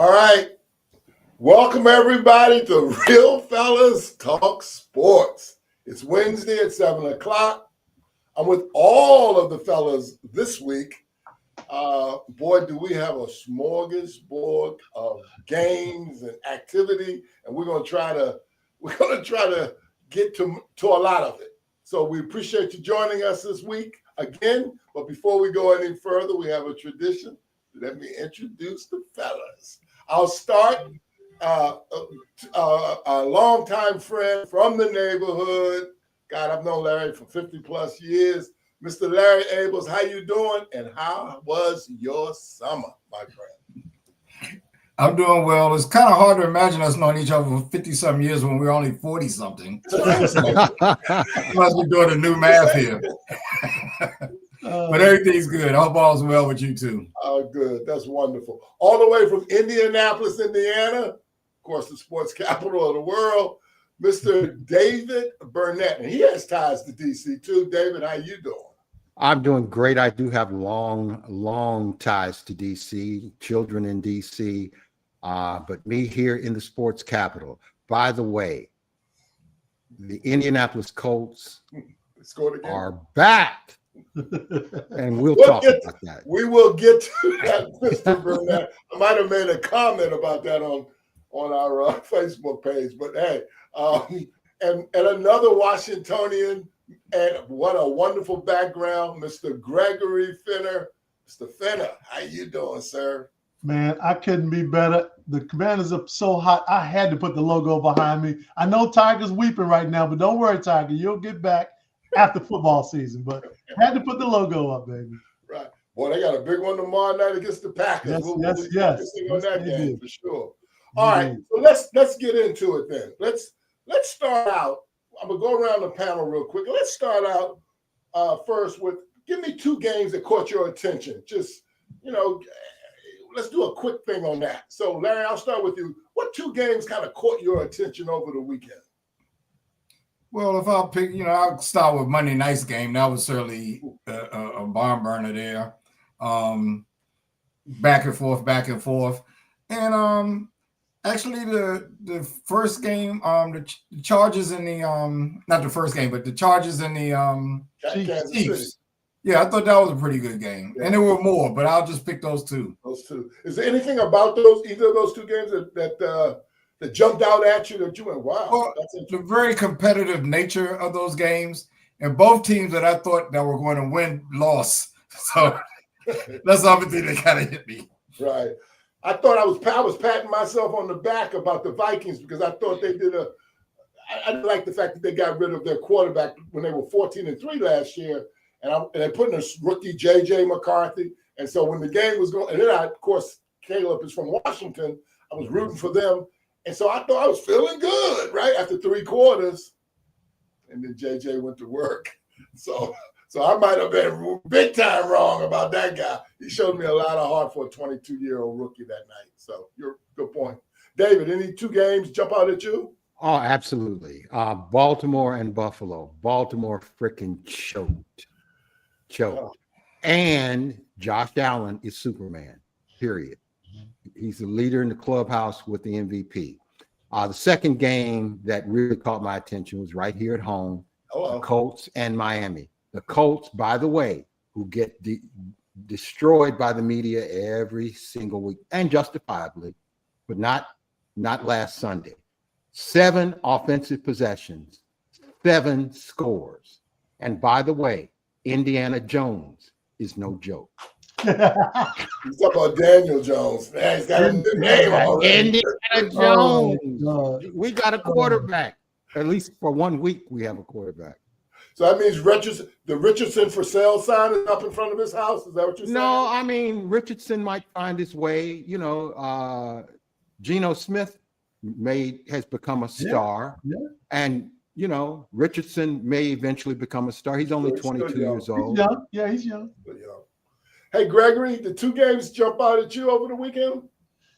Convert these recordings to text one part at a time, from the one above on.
All right. Welcome, everybody, to Real Fellas Talk Sports. It's Wednesday at 7 o'clock. I'm with all of the fellas this week. Boy, do we have a smorgasbord of games and activity, and we're gonna try to get to a lot of it. So we appreciate you joining us this week again. But before we go any further, we have a tradition. Let me introduce the fellas. I'll start. A longtime friend from the neighborhood. God, I've known Larry for 50 plus years. Mr. Larry Abels, how you doing? And how was your summer, my friend? I'm doing well. It's kind of hard to imagine us knowing each other for 50-something years when we're only 40-something. Must be doing a new math here. But everything's good. I hope all's well with you too. Oh, good. That's wonderful. All the way from Indianapolis, Indiana, of course, the sports capital of the world, Mr. David Burnett. And he has ties to DC too. David, how you doing? I'm doing great. I do have long ties to DC, children in DC, but me here in the sports capital. By the way, the Indianapolis Colts are back. And we'll talk about that. We will get to that, Mr. Burnett. I might have made a comment about that on our Facebook page, but hey, and another Washingtonian, and what a wonderful background, Mr. Gregory Finner. Mr. Finner, how you doing, sir? Man, I couldn't be better. The Commanders are so hot. I had to put the logo behind me. I know Tiger's weeping right now, but don't worry, Tiger. You'll get back after football season, but had to put the logo up, baby. Right. Boy, they got a big one tomorrow night against the Packers. Yes. On that game for sure. All right, so let's get into it then. Let's start out. I'm gonna go around the panel real quick. Let's start out first with give me two games that caught your attention. Just let's do a quick thing on that. So, Larry, I'll start with you. What two games kind of caught your attention over the weekend? Well, if I'll pick, I'll start with Monday night's game. That was certainly a barn burner there. Back and forth. And actually the first game, the Chargers in the not the first game, but the Chargers in the Chiefs. Yeah, I thought that was a pretty good game. Yeah. And there were more, but I'll just pick those two. Those two. Is there anything about either of those two games that jumped out at you that you went, wow? Well, the very competitive nature of those games, and both teams that I thought that were going to win lost. So that's the other thing that kind of hit me. Right. I thought I was patting myself on the back about the Vikings because I thought they did I like the fact that they got rid of their quarterback when they were 14-3 last year, and they put in a rookie JJ McCarthy. And so when the game was going, and then of course Caleb is from Washington, I was rooting for them. And so I thought I was feeling good, right, after three quarters. And then JJ went to work. So I might have been big time wrong about that guy. He showed me a lot of heart for a 22-year-old rookie that night. So you're good point. David, any two games jump out at you? Oh, absolutely. Baltimore and Buffalo. Baltimore freaking choked. Oh. And Josh Allen is Superman, period. He's the leader in the clubhouse with the MVP. The second game that really caught my attention was right here at home, the Colts and Miami. The Colts, by the way, who get destroyed by the media every single week, and justifiably, but not last Sunday. 7 offensive possessions, 7 scores. And by the way, Indiana Jones is no joke. You talk about Daniel Jones. Man, he's got a new name already. Indiana Jones. We got a quarterback. At least for 1 week, we have a quarterback. So that means the Richardson for sale sign is up in front of his house? Is that what you're saying? No, I mean, Richardson might find his way. Geno Smith has become a star. Yeah. And, Richardson may eventually become a star. He's only 22 years old. He's young. Yeah, he's young. Hey, Gregory, the two games jump out at you over the weekend?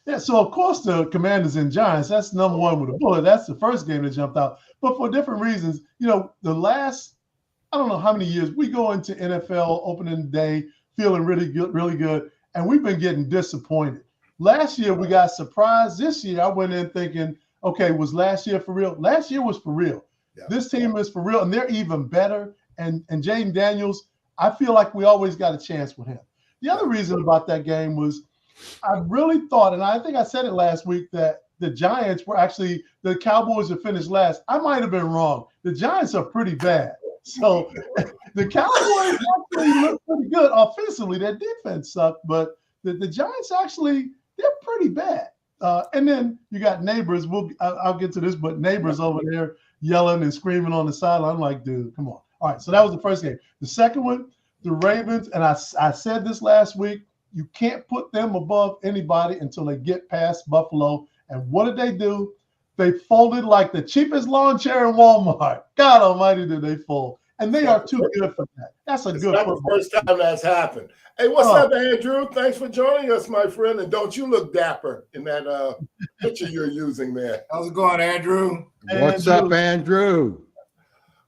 Yeah, so of course the Commanders and Giants, that's number one with a bullet. That's the first game that jumped out. But for different reasons, the last, I don't know how many years, we go into NFL opening day feeling really good, and we've been getting disappointed. last year we got surprised. This year I went in thinking, okay, was last year for real? Last year was for real. Yeah. This team is for real, and they're even better. And Jaden Daniels, I feel like we always got a chance with him. The other reason about that game was I really thought, and I think I said it last week, that the Giants were actually the Cowboys that finished last. I might have been wrong. The Giants are pretty bad. So the Cowboys actually look pretty good offensively. Their defense sucked, but the Giants actually, they're pretty bad. And then you got Neighbors. I'll get to this, but Neighbors over there yelling and screaming on the sideline. I'm like, dude, come on. All right, so that was the first game. The second one, the Ravens, and I said this last week, you can't put them above anybody until they get past Buffalo. And what did they do? They folded like the cheapest lawn chair in Walmart. God almighty, did they fold. And they are too good for that. That's a good football. That's the first time that's happened. Hey, what's up, Andrew? Thanks for joining us, my friend. And don't you look dapper in that picture you're using there. How's it going, Andrew? What's up, Andrew?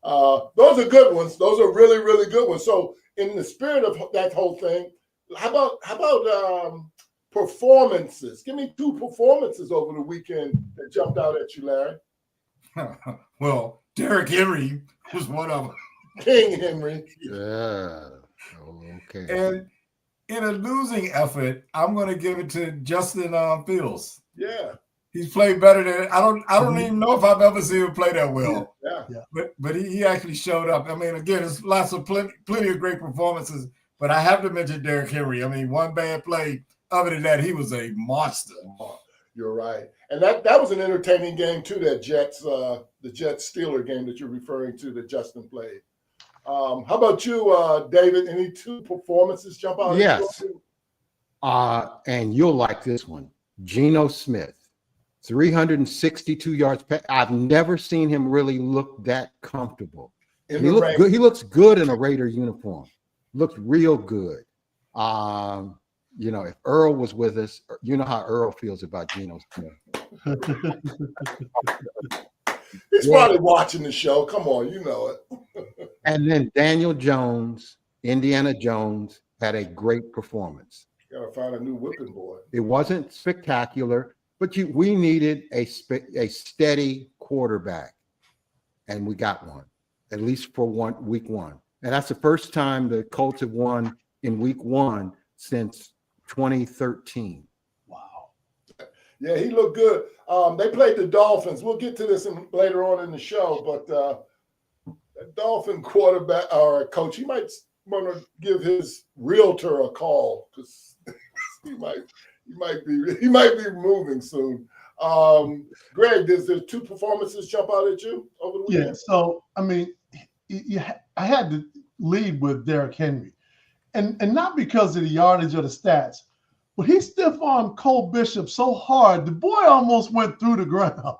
Those are good ones. Those are really, really good ones. So in the spirit of that whole thing, how about performances? Give me 2 performances over the weekend that jumped out at you, Larry. Well, Derrick Henry was one of them. King Henry. Yeah. Okay. And in a losing effort, I'm going to give it to Justin Fields. Yeah. He's played better than I don't even know if I've ever seen him play that well. Yeah. But he actually showed up. I mean, again, there's lots of plenty of great performances, but I have to mention Derrick Henry. I mean, one bad play. Other than that, he was a monster. You're right. And that was an entertaining game too, that the Jets Steeler game that you're referring to that Justin played. How about you, David? Any 2 performances jump out? Yes. And you'll like this one. Geno Smith, 362 yards. I've never seen him really look that comfortable. He looks good in a Raider uniform. Looks real good. You know, if Earl was with us, you know how Earl feels about Geno Smith. He's probably watching the show. Come on, you know it. And then Daniel Jones, Indiana Jones, had a great performance. Gotta find a new whipping boy. It wasn't spectacular, but we needed a steady quarterback, and we got one, at least for week 1. And that's the first time the Colts have won in week 1 since 2013. Wow. Yeah, he looked good. They played the Dolphins. We'll get to this later on in the show, but the Dolphin quarterback or coach, he might want to give his realtor a call because he might be moving soon. Greg, does the 2 performances jump out at you over the weekend? Yeah. So I mean, I had to lead with Derrick Henry. And not because of the yardage or the stats, but he stiff-armed Cole Bishop so hard, the boy almost went through the ground.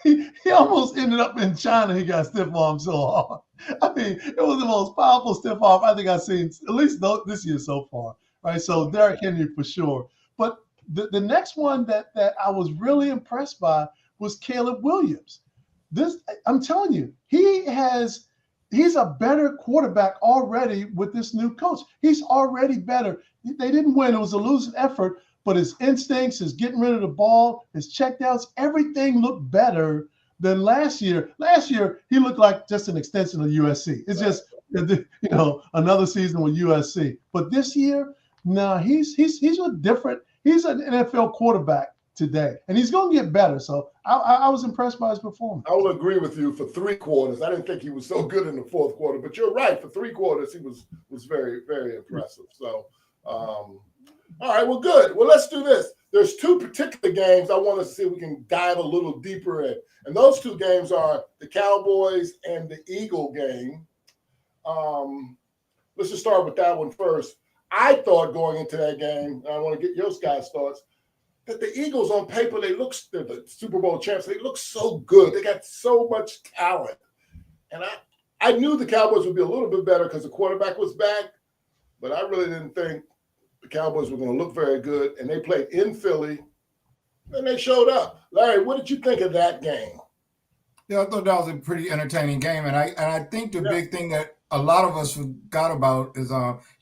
He almost ended up in China. He got stiff-armed so hard. I mean, it was the most powerful stiff-arm I think I've seen, at least this year so far. Right? So Derrick Henry for sure. But the next one that I was really impressed by was Caleb Williams. I'm telling you, he's a better quarterback already with this new coach. He's already better. They didn't win. It was a losing effort, but his instincts, his getting rid of the ball, his checkdowns, everything looked better than last year. Last year, he looked like just an extension of USC. It's just, another season with USC. But this year, he's a different, he's an NFL quarterback today, and he's going to get better. So I was impressed by his performance. I will agree with you for 3 quarters. I didn't think he was so good in the 4th quarter, but you're right. For 3 quarters, he was very, very impressive. So, all right, well, good. Well, let's do this. There's 2 particular games I want to see if we can dive a little deeper in, and those 2 games are the Cowboys and the Eagle game. Let's just start with that one first. I thought going into that game, and I want to get your guys' thoughts, that the Eagles on paper, they're the Super Bowl champs. They look so good. They got so much talent. And I knew the Cowboys would be a little bit better because the quarterback was back, but I really didn't think the Cowboys were going to look very good. And they played in Philly, and they showed up. Larry, what did you think of that game? Yeah, I thought that was a pretty entertaining game. And I think the big thing that a lot of us forgot about is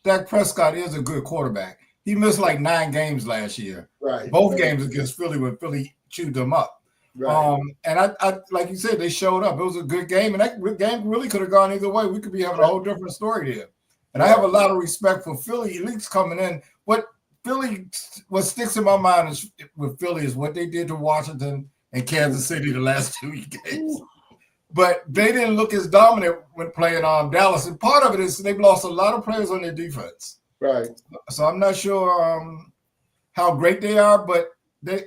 Dak Prescott is a good quarterback. he missed like 9 games last year. Right. Both games against Philly when Philly chewed them up. Right. And I like you said, they showed up. It was a good game, and that game really could have gone either way. We could be having a whole different story there. And I have a lot of respect for Philly at least coming in. What sticks in my mind with Philly is what they did to Washington and Kansas City the last 2 games. But they didn't look as dominant when playing Dallas. And part of it is they've lost a lot of players on their defense. Right. So I'm not sure how great they are, but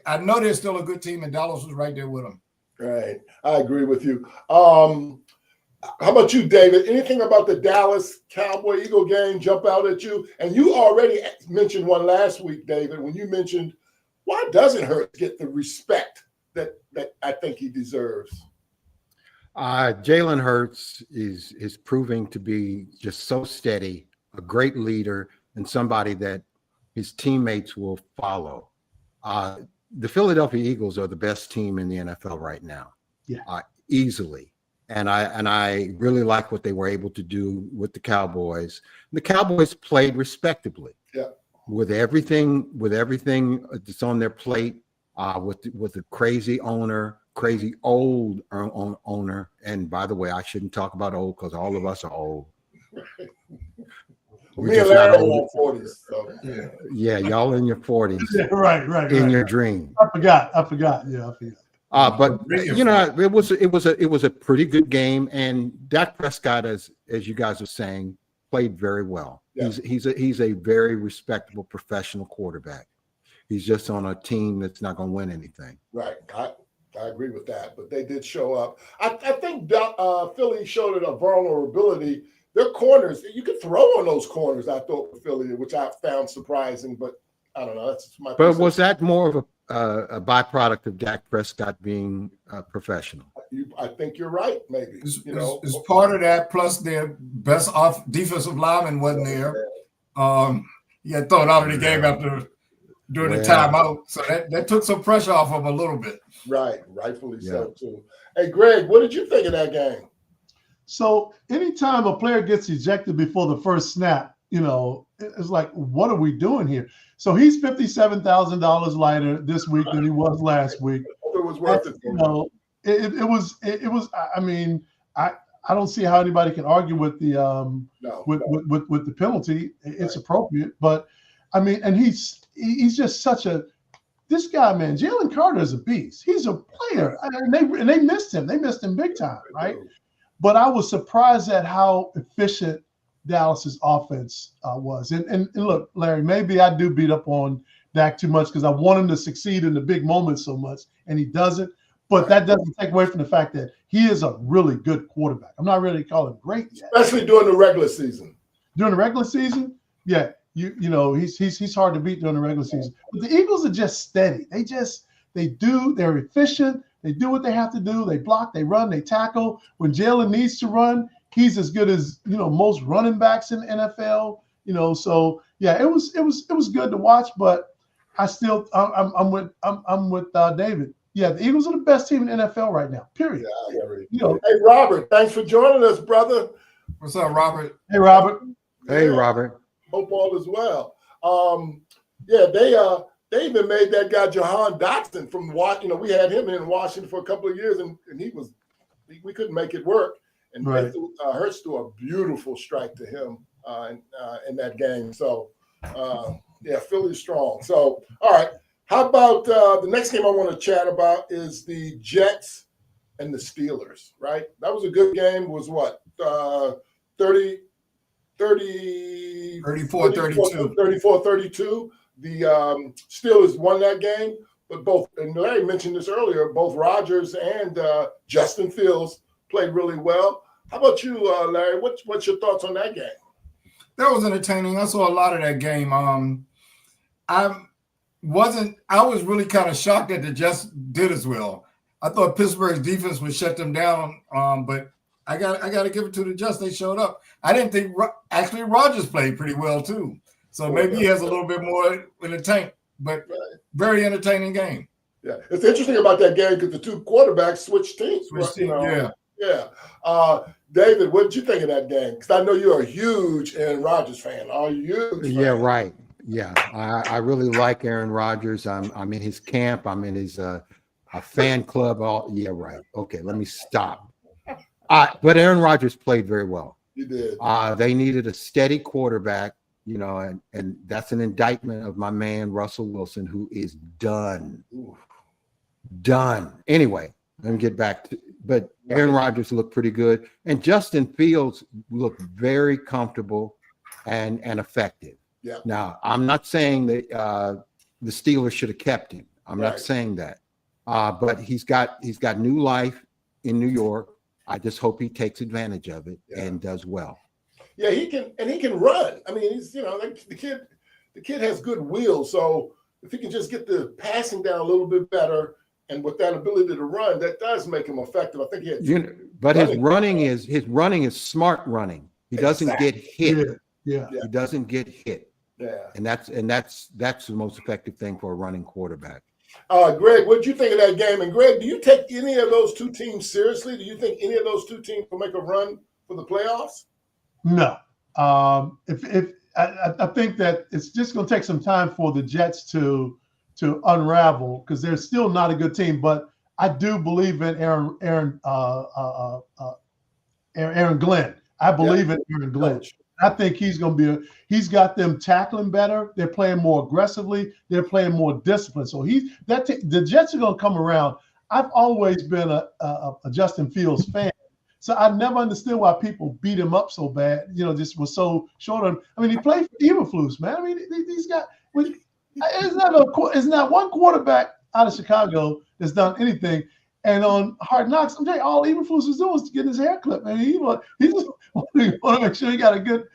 I know they're still a good team, and Dallas was right there with them. Right. I agree with you. How about you, David? Anything about the Dallas Cowboy-Eagle game jump out at you? And you already mentioned one last week, David, when you mentioned why doesn't Hurts get the respect that I think he deserves? Jalen Hurts is proving to be just so steady, a great leader, and somebody that his teammates will follow. The Philadelphia Eagles are the best team in the NFL right now, easily. And I really like what they were able to do with the Cowboys. The Cowboys played respectably. Yeah. With everything that's on their plate, with the crazy old owner. And by the way, I shouldn't talk about old because all of us are old. Me and Larry are in our 40s. So. Yeah, y'all in your 40s. Yeah, right. In your dream. I forgot. Yeah, I forgot. But you know, it was a pretty good game, and Dak Prescott, as you guys are saying, played very well. Yeah. He's a very respectable professional quarterback. He's just on a team that's not going to win anything. Right. I agree with that, but they did show up. I think Philly showed it a vulnerability. Their corners, you could throw on those corners, I thought, for Philly, which I found surprising, but I don't know. That's my. But was that more of a byproduct of Dak Prescott being professional? I think you're right. Maybe it's part of that. Plus, their best defensive lineman wasn't there. He got thrown out of the game during the timeout, so that took some pressure off him a little bit. Right, rightfully so too. Hey, Greg, what did you think of that game? So anytime a player gets ejected before the first snap, it's like, what are we doing here? So he's $57,000 lighter this week than he was last week. It was worth it. It was. I mean, I don't see how anybody can argue with the with the penalty. It's appropriate, but I mean, and he's just such this guy, man. Jalen Carter is a beast. He's a player, and they missed him. They missed him big time, right? But I was surprised at how efficient Dallas's offense was. And look, Larry, maybe I do beat up on Dak too much because I want him to succeed in the big moments so much, and he doesn't. But that doesn't take away from the fact that he is a really good quarterback. I'm not ready to call him great yet. Especially during the regular season. During the regular season, yeah, he's hard to beat during the regular season. But the Eagles are just steady. They're efficient. They do what they have to do. They block, they run, they tackle. When Jalen needs to run, he's as good as most running backs in the NFL. So yeah, it was good to watch. But I still I'm with David. Yeah, the Eagles are the best team in the NFL right now. Period. Yeah, I agree. Hey, Robert, thanks for joining us, brother. What's up, Robert? Hey, Robert. Hey, Robert. Hope all is well. They even made that guy Jahan Dotson from Washington. We had him in Washington for a couple of years, and we couldn't make it work. And Hurts threw a beautiful strike to him in that game. So, Philly's strong. So, all right. How about the next game I want to chat about is the Jets and the Steelers, right? That was a good game. It was what? 34-32. The Steelers won that game, but and Larry mentioned this earlier, both Rodgers and Justin Fields played really well. How about you, Larry? What's your thoughts on that game? That was entertaining. I saw a lot of that game. I was really kind of shocked that the Jets did as well. I thought Pittsburgh's defense would shut them down, but I got to give it to the Jets. They showed up. I didn't think actually Rodgers played pretty well too. So maybe he has a little bit more in the tank, but very entertaining game. Yeah, it's interesting about that game because the two quarterbacks switched teams. Yeah. David, what did you think of that game? Because I know you're a huge Aaron Rodgers fan. Are you? Yeah, right. Yeah, I really like Aaron Rodgers. I'm in his camp. I'm in his a fan club. All yeah, right. Okay, let me stop. But Aaron Rodgers played very well. He did. They needed a steady quarterback, and that's an indictment of my man Russell Wilson, who is done. Done. Anyway, let me get back to. But Aaron Rodgers looked pretty good, and Justin Fields looked very comfortable and effective. Yeah. Now, I'm not saying that the Steelers should have kept him. I'm not saying that. But he's got new life in New York. I just hope he takes advantage of it and does well. Yeah, he can run. I mean, he's the kid has good wheels. So if he can just get the passing down a little bit better, and with that ability to run, that does make him effective. I think he had. But his running is smart running. He doesn't get hit. Yeah. He doesn't get hit. Yeah. And that's the most effective thing for a running quarterback. Greg, what do you think of that game? And Greg, do you take any of those two teams seriously? Do you think any of those two teams will make a run for the playoffs? No. If I think that it's just going to take some time for the Jets to unravel, because they're still not a good team. But I do believe in Aaron Glenn. I believe in Aaron Glenn. I think he's going to he's got them tackling better. They're playing more aggressively. They're playing more disciplined. So the Jets are going to come around. I've always been a Justin Fields fan. So I never understood why people beat him up so bad, just was so short on. I mean, he played for Eberflus, man. I mean, these guys, it's not one quarterback out of Chicago that's done anything. And on Hard Knocks, I'm telling you, all Eberflus was doing was getting his hair clipped. Man, he just want to make sure he got a good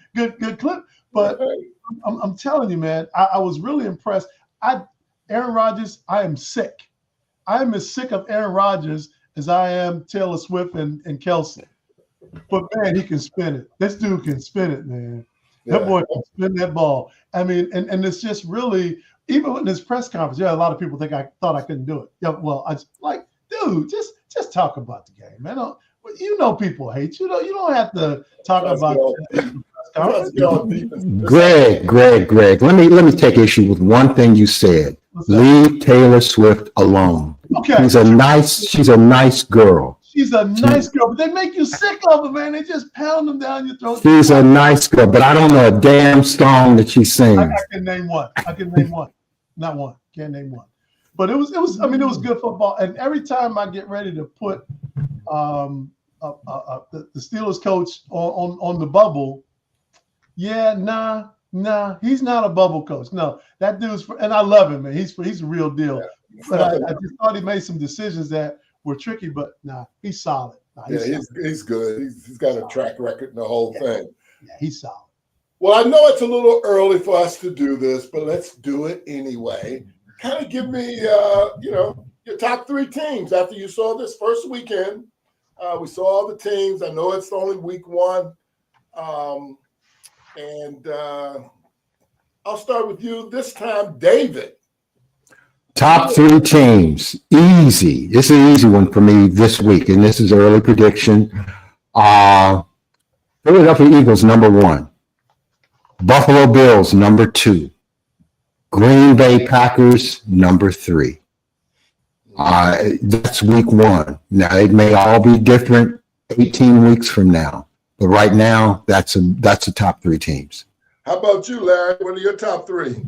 clip. But I'm telling you, man, I was really impressed. Aaron Rodgers, I am sick. I am as sick of Aaron Rodgers as I am Taylor Swift and Kelsey. But man, he can spin it. This dude can spin it, man. That boy can spin that ball. I mean, and it's just really, even in this press conference, a lot of people think I thought I couldn't do it. Yeah, well, I like, dude, just talk about the game, man. People hate you. You don't have to talk about Greg. Let me take issue with one thing you said. Leave Taylor Swift alone. Okay. She's a nice girl. She's a nice girl, but they make you sick of her, man. They just pound them down your throat. She's a nice girl, but I don't know a damn song that she sings. I can name one. Not one. Can't name one. But it was good football. And every time I get ready to put the Steelers coach on the bubble, he's not a bubble coach. No, that dude's and I love him, man. He's a real deal. Yeah. But I just thought he made some decisions that were tricky. But he's solid. He's good. He's got a track record in the whole thing. Yeah, he's solid. Well, I know it's a little early for us to do this, but let's do it anyway. Kind of give me, your top three teams after you saw this first weekend. We saw all the teams. I know it's only week one. And I'll start with you this time, David. Top three teams. Easy. This is an easy one for me this week, and this is early prediction. Philadelphia Eagles, number 1. Buffalo Bills, number 2. Green Bay Packers, number 3. That's week 1. Now, it may all be different 18 weeks from now. But right now, that's the top 3 teams. How about you, Larry? What are your top 3?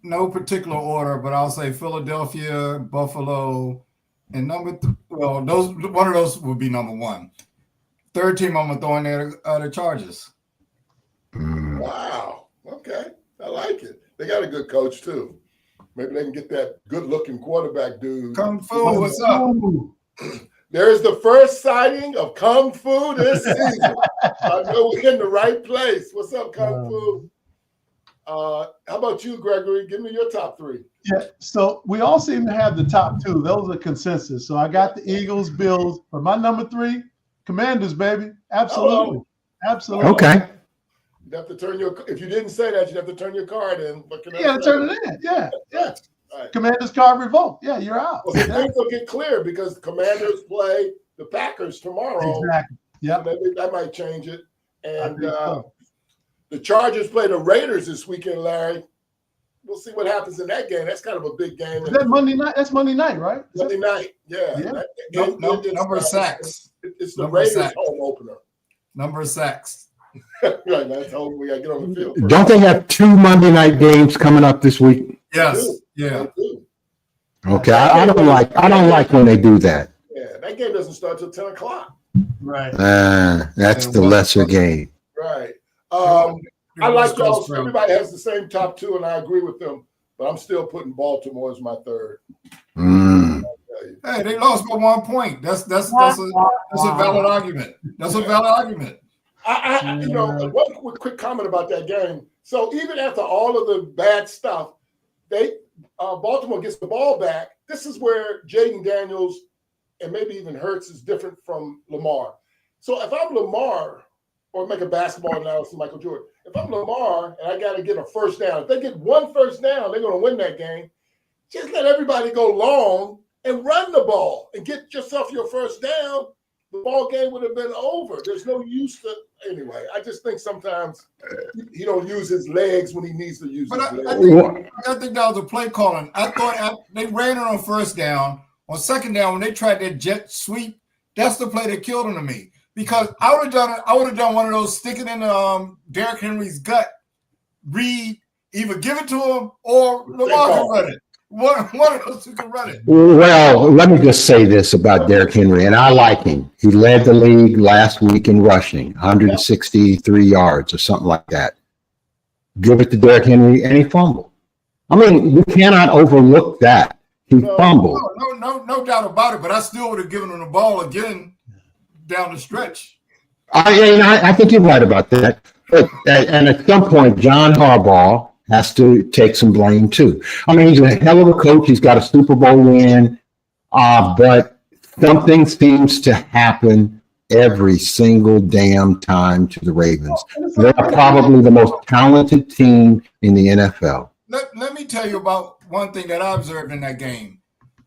No particular order, but I'll say Philadelphia, Buffalo, and one of those would be number 1. Third team I'm gonna throw in there the Chargers. Wow. Okay, I like it. They got a good coach too. Maybe they can get that good-looking quarterback dude. Kung Fu, what's up? There is the first sighting of Kung Fu this season. I know we're in the right place. What's up, Kung Fu? How about you, Gregory? Give me your top 3. Yeah, so we all seem to have the top 2. Those are consensus. So I got the Eagles, Bills. For my number 3, Commanders, baby. Absolutely. Absolutely. Okay. You'd have to turn if you didn't say that, you'd have to turn your card in. Turn it in. Yeah. Right. Commanders card revoked. Yeah, you're out. Well, things will get clear because the Commanders play the Packers tomorrow. Exactly. Yeah. So maybe that might change it. And The Chargers play the Raiders this weekend, Larry. We'll see what happens in that game. That's kind of a big game. Is that Monday night? That's Monday night, right? Monday night, yeah. Number 6. It's the Number Raiders 6. home opener. Number 6. Right, that's home. We got to get on the field first. Don't they have 2 Monday night games coming up this week? Yes. They Yeah. do. Okay, I don't like when they do that. Yeah, that game doesn't start till 10 o'clock. Right. That's the lesser game. Right. I like y'all. Everybody has the same top 2, and I agree with them. But I'm still putting Baltimore as my third. Mm. Hey, they lost by 1 point. That's a valid argument. That's a valid argument. One quick comment about that game. So even after all of the bad stuff, Baltimore gets the ball back. This is where Jaden Daniels and maybe even Hurts is different from Lamar. So if I'm Lamar, or make a basketball analogy, Michael Jordan, if I'm Lamar and I got to get a first down, if they get 1 first down, they're going to win that game. Just let everybody go long and run the ball and get yourself your first down. The ball game would have been over. There's no use to anyway. I just think sometimes he don't use his legs when he needs to use his legs. I think that was a play calling. I thought they ran it on first down. On second down, when they tried that jet sweep, that's the play that killed him to me. Because I would have done one of those, stick it in Derrick Henry's gut, read, either give it to him or Lamar can run it. One of those 2 can run it. Well, let me just say this about Derrick Henry, and I like him. He led the league last week in rushing, 163 yards or something like that. Give it to Derrick Henry, and he fumbled. I mean, we cannot overlook that. He fumbled. No doubt about it, but I still would have given him the ball again down the stretch. I think you're right about that. And at some point, John Harbaugh has to take some blame too. I mean, he's a hell of a coach. He's got a Super Bowl win, but something seems to happen every single damn time to the Ravens. They're probably the most talented team in the NFL. Let me tell you about one thing that I observed in that game.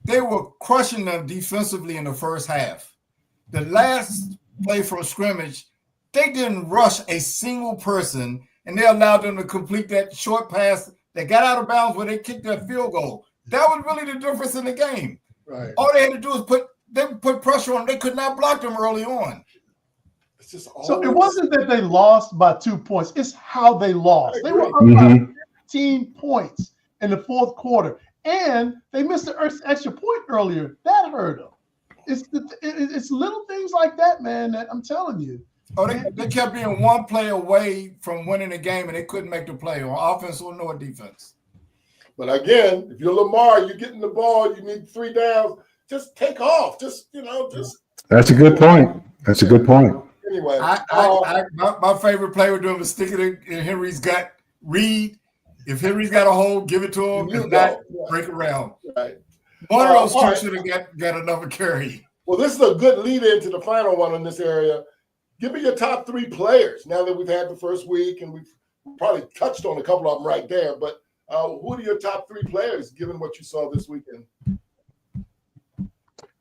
They were crushing them defensively in the first half. The last play from scrimmage, they didn't rush a single person, and they allowed them to complete that short pass that got out of bounds when they kicked that field goal. That was really the difference in the game. Right. All they had to do was put pressure on them. They could not block them early on. It's just So it wasn't that they lost by 2 points. It's how they lost. They were up by 15 points in the fourth quarter, and they missed the extra point earlier. That hurt them. It's little things like that, man, that I'm telling you. Oh, they kept being 1 play away from winning the game, and they couldn't make the play on offense or no defense. But again, if you're Lamar, you're getting the ball, you need 3 downs, just take off. That's a good point. That's a good point. Anyway. My favorite play with doing was stick it in Henry's gut, read. If Henry's got a hold, give it to him. If not, break around. Right. One of those 2 should have got another carry. Well, this is a good lead into the final one in this area. Give me your top 3 players now that we've had the first week, and we've probably touched on a couple of them right there. But who are your top 3 players given what you saw this weekend?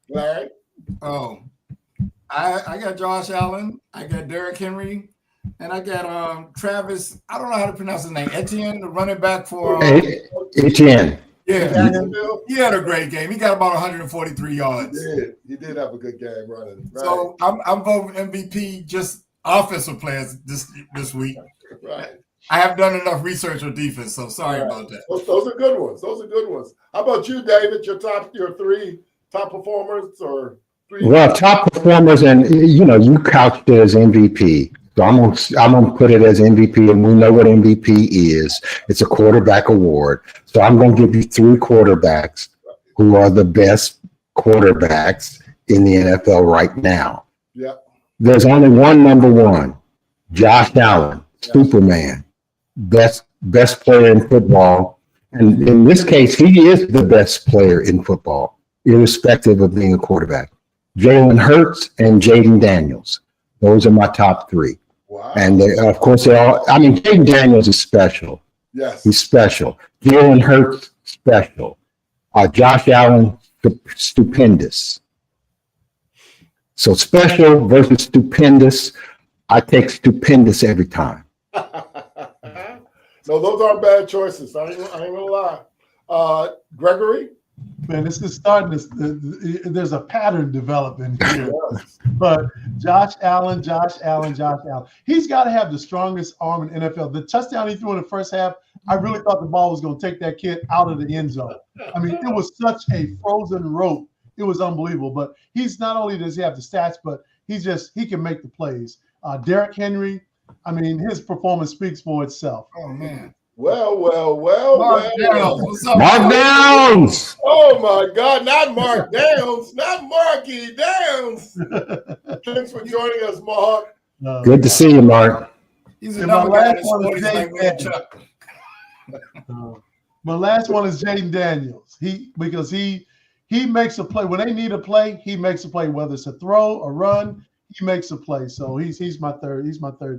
Larry? Oh, I got Josh Allen. I got Derrick Henry. And I got Travis, I don't know how to pronounce his name, Etienne, the running back for Etienne. Yeah, he had a great game. He got about 143 yards. He did have a good game running. Right. So I'm voting MVP just offensive players this week. Right. I have done enough research on defense, so sorry about that. Those are good ones. How about you, David? Your 3 top performers or 3? Well, top performers, and you couched it as MVP. So I'm gonna put it as MVP, and we know what MVP is. It's a quarterback award. So I'm gonna give you 3 quarterbacks who are the best quarterbacks in the NFL right now. Yeah. There's only one number 1, Josh Allen, Superman, best player in football, and in this case, he is the best player in football, irrespective of being a quarterback. Jalen Hurts and Jaden Daniels. Those are my top 3. Wow. And of course, Jaden Daniels is special. Yes. He's special. Jalen Hurts, special. Josh Allen, stupendous. So special versus stupendous. I take stupendous every time. No, those aren't bad choices. I ain't gonna lie. Gregory? Man, this is starting there's a pattern developing here. But Josh Allen. He's got to have the strongest arm in NFL. The touchdown he threw in the first half, I really thought the ball was going to take that kid out of the end zone. I mean, it was such a frozen rope. It was unbelievable. But he's not only does he have the stats, but he can make the plays. Derrick Henry, I mean, his performance speaks for itself. Oh man. Well. Mark Downs. Oh my God, not Mark Downs, not Marky Downs. Thanks for joining us, Mark. Good to see you, Mark. He's And another my guy last one is that's like Jaden Chuck. My last one is Jaden Daniels. Because he makes a play. When they need a play, he makes a play, whether it's a throw, a run, he makes a play. So he's my third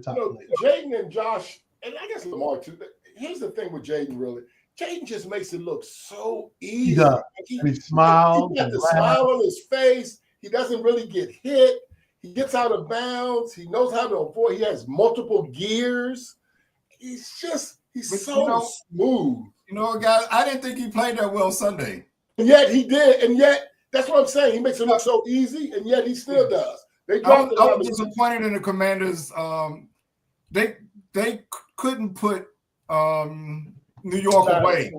top player. Jaden and Josh, and I guess Lamar too. Here's the thing with Jaden, really. Jaden just makes it look so easy. He does. He smiles. He got the smile on his face. He doesn't really get hit. He gets out of bounds. He knows how to avoid. He has multiple gears. He's so smooth. You know, guys, I didn't think he played that well Sunday. And yet he did. And yet, that's what I'm saying. He makes it look so easy, and yet he still does. I was disappointed in the Commanders. They couldn't put New York away.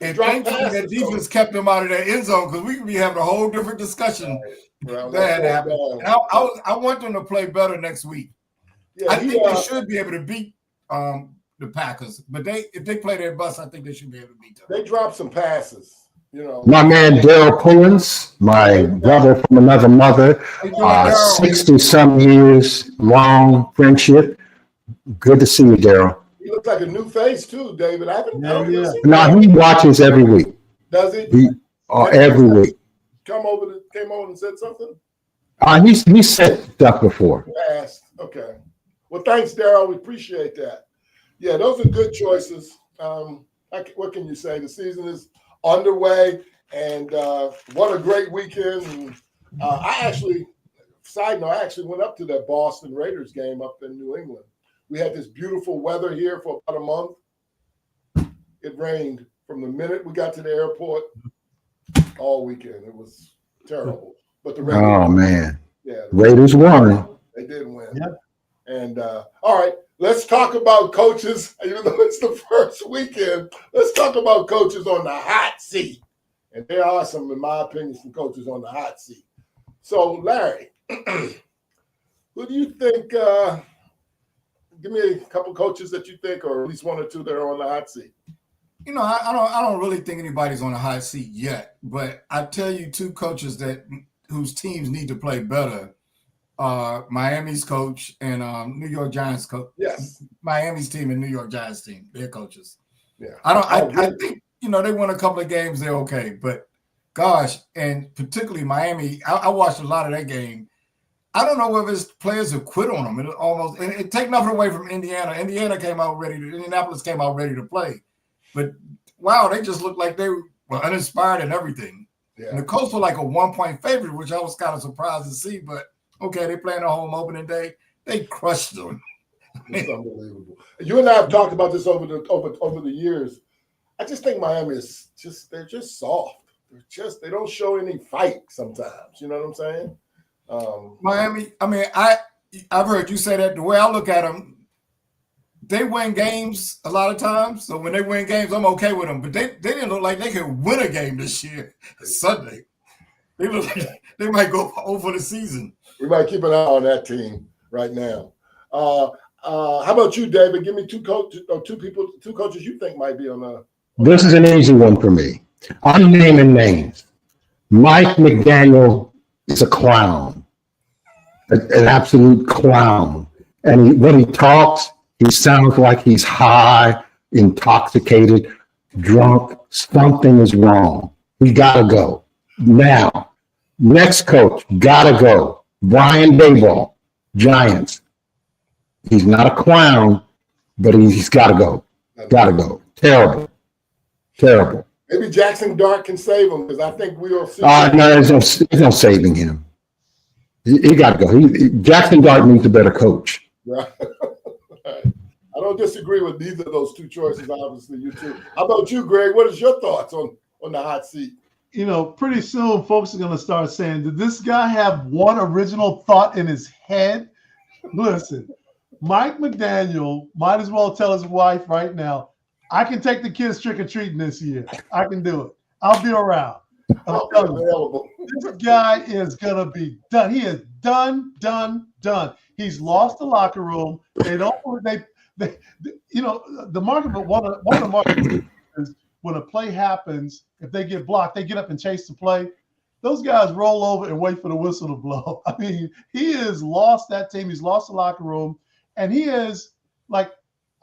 And thankfully that defense kept them out of that end zone, because we could be having a whole different discussion. That had happened. And I want them to play better next week. Yeah, I think they should be able to beat the Packers. But if they play their bus, I think they should be able to beat them. They dropped some passes. You know, my man Daryl Pullins, my brother from another mother, 60-some years long friendship. Good to see you, Daryl. He looks like a new face too, David. No, he watches every week. Does he? Every week. Came over and said something? He said stuff before. Asked. Okay. Well, thanks, Daryl. We appreciate that. Yeah, those are good choices. What can you say? The season is underway, and what a great weekend. And, I actually went up to that Boston Raiders game up in New England. We had this beautiful weather here for about a month. It rained from the minute we got to the airport all weekend. It was terrible. But the Raiders, Raiders won. They did win. Yep. And all right, let's talk about coaches. Even though it's the first weekend, let's talk about coaches on the hot seat. And there are some, in my opinion, some coaches on the hot seat. So, Larry, who do you think? Give me a couple coaches that you think, or at least one or two that are on the hot seat. You know, I don't really think anybody's on the hot seat yet. But I tell you, two coaches whose teams need to play better. Miami's coach and New York Giants coach. Yes. Miami's team and New York Giants team, their coaches. Yeah. I think, they won a couple of games, they're okay. But gosh, and particularly Miami, I watched a lot of that game. I don't know whether it's players have quit on them. It take nothing away from Indiana. Indianapolis came out ready to play. But wow, they just looked like they were uninspired and everything. Yeah. And the Colts were like a 1-point favorite, which I was kind of surprised to see, but okay, they playing a home opening day. They crushed them. It's unbelievable. You and I have talked about this over the years. I just think Miami is they're just soft. They don't show any fight sometimes. You know what I'm saying? Miami, I mean, I've heard you say that. The way I look at them, they win games a lot of times. So when they win games, I'm okay with them. But they didn't look like they could win a game this year, Sunday. They look like they might go over the season. We might keep an eye on that team right now. How about you, David? Give me two coaches you think might be on the. This is an easy one for me. I'm naming names. Mike McDaniel is a clown, an absolute clown. And when he talks, he sounds like he's high, intoxicated, drunk. Something is wrong. He got to go. Now, next coach, got to go. Brian Daboll, Giants. He's not a clown, but he's got to go. Got to go. Terrible. Maybe Jackson Dart can save him, because I think we will see. No, there's no saving him. He got to go. Jackson Dart needs a better coach. Right. I don't disagree with neither of those two choices. Obviously, you two. How about you, Greg? What is your thoughts on the hot seat? Pretty soon folks are going to start saying, did this guy have one original thought in his head? Listen, Mike McDaniel might as well tell his wife right now, I can take the kids trick-or-treating this year. I can do it. I'll be around. I'm telling you, this guy is going to be done. He is done. He's lost the locker room. They don't, the market, one of the markets is when a play happens, if they get blocked, they get up and chase the play. Those guys roll over and wait for the whistle to blow. I mean, he has lost that team. He's lost the locker room. And he is like,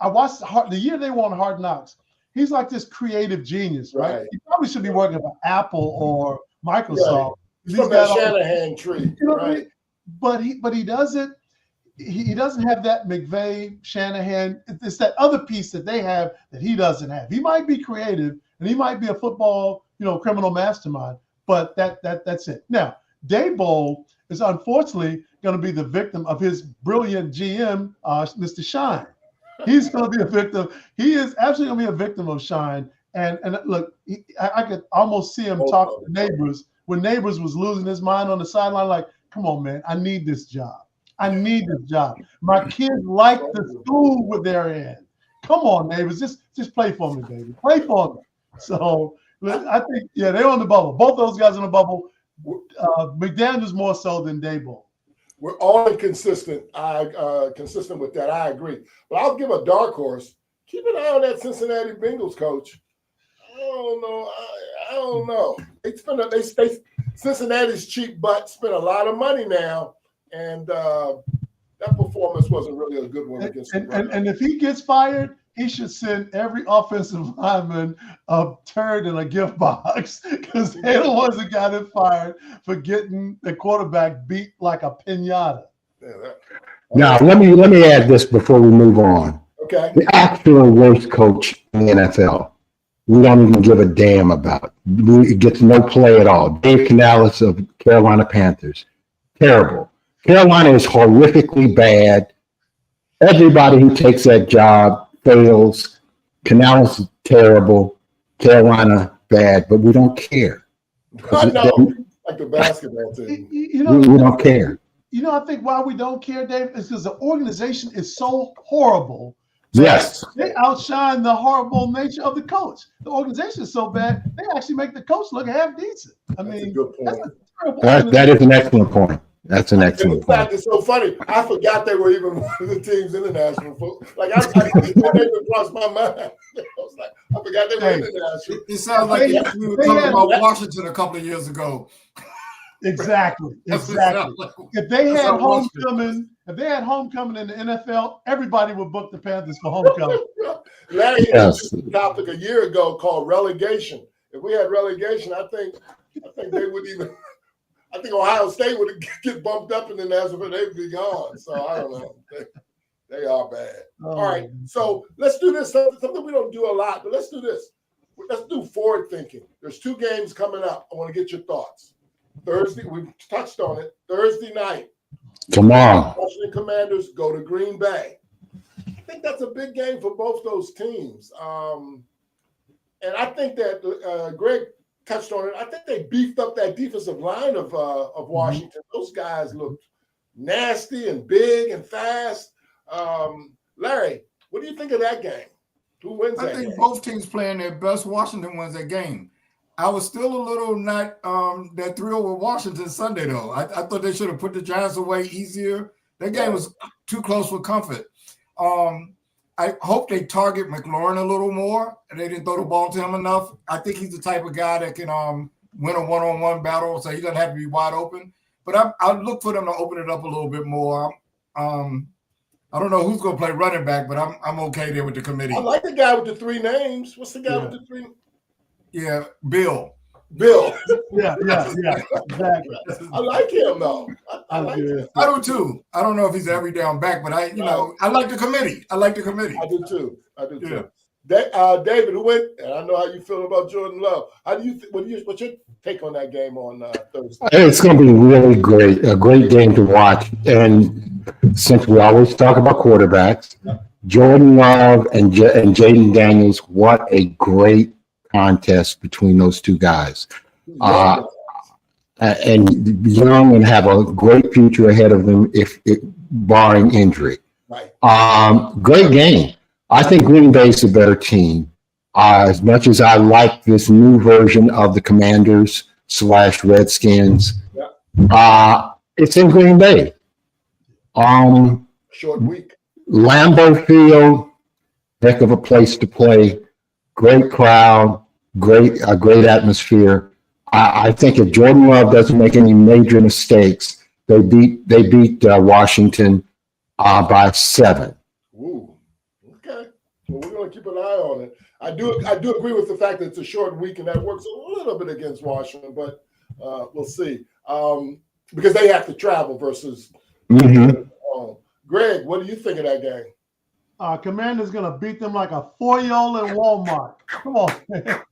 I watched the year they won Hard Knocks. He's like this creative genius, right? He probably should be working for Apple or Microsoft. He's from that Shanahan tree, right? But he doesn't. He doesn't have that McVay, Shanahan. It's that other piece that they have that he doesn't have. He might be creative and he might be a football, criminal mastermind, but that's it. Now, Daboll is unfortunately going to be the victim of his brilliant GM, Mr. Shine. He's going to be a victim. He is absolutely going to be a victim of Shine. And look, I could almost see him talk to neighbors when neighbors was losing his mind on the sideline. Like, come on, man, I need this job. My kids like the school with their end. Come on, neighbors, just play for me, baby. Play for me. So I think, they're on the bubble. Both those guys on the bubble. McDaniel's more so than Daboll. We're all inconsistent. Consistent with that. I agree. But I'll give a dark horse. Keep an eye on that Cincinnati Bengals coach. I don't know. Cincinnati's cheap butt spent a lot of money now, and that performance wasn't really a good one against the Browns. And if he gets fired, he should send every offensive lineman a turd in a gift box because they're the ones that got him fired for getting the quarterback beat like a pinata. Now, let me add this before we move on. Okay. The actual worst coach in the NFL, we don't even give a damn about. He gets no play at all. Dave Canales of Carolina Panthers. Terrible. Carolina is horrifically bad. Everybody who takes that job fails. Canales is terrible. Carolina bad, but we don't care. I know, like the basketball team. We don't care. I think why we don't care, Dave, is because the organization is so horrible. Yes. They outshine the horrible nature of the coach. The organization is so bad, they actually make the coach look half decent. That's a good point. That's a terrible That is an excellent point. That's an excellent point. It's so funny. I forgot they were even one of the teams in the national football. Like I didn't even cross my mind. I was like, I forgot they were in the national. It sounds like we were talking about Washington a couple of years ago. Exactly. If they had homecoming in the NFL, everybody would book the Panthers for homecoming. Larry introduced a topic a year ago called relegation. If we had relegation, I think they would even. I think Ohio State would get bumped up in the national, but they'd be gone. So I don't know. They are bad. All right. So let's do this. Something we don't do a lot, but let's do this. Let's do forward thinking. There's 2 games coming up. I want to get your thoughts. Thursday, we touched on it. Thursday night. Tomorrow. Washington Commanders go to Green Bay. I think that's a big game for both those teams. And I think that Greg touched on it. I think they beefed up that defensive line of Washington. Those guys looked nasty and big and fast. Larry, what do you think of that game? Who wins that game? I think both teams playing their best. Washington wins that game. I was still a little not that thrilled with Washington Sunday, though. I thought they should have put the Giants away easier. That game was too close for comfort. I hope they target McLaurin a little more. They didn't throw the ball to him enough. I think he's the type of guy that can win a one-on-one battle, so he doesn't have to be wide open. But I look for them to open it up a little bit more. I don't know who's going to play running back, but I'm okay there with the committee. I like the guy with the 3 names. What's the guy with the 3? Yeah, Bill. Yeah, exactly. I like him though. I like him. I do too. I don't know if he's an every down back, but I like the committee. I do too. David, who went? And I know how you feel about Jordan Love. How do you? What's your take on that game on Thursday? It's going to be really great. A great game to watch. And since we always talk about quarterbacks, Jordan Love and Jaden Daniels, what a great contest between those two guys. And young and have a great future ahead of them if barring injury. Right. Great game. I think Green Bay's a better team. As much as I like this new version of the Commanders / Redskins, it's in Green Bay. Short week. Lambeau Field, heck of a place to play. Great crowd, great atmosphere. I think if Jordan Love doesn't make any major mistakes, they beat Washington by 7. Ooh, okay. Well, we're going to keep an eye on it. I do agree with the fact that it's a short week and that works a little bit against Washington, but we'll see. Because they have to travel versus Greg, what do you think of that game? Commander's going to beat them like a 4-year-old in Walmart. Come on, man.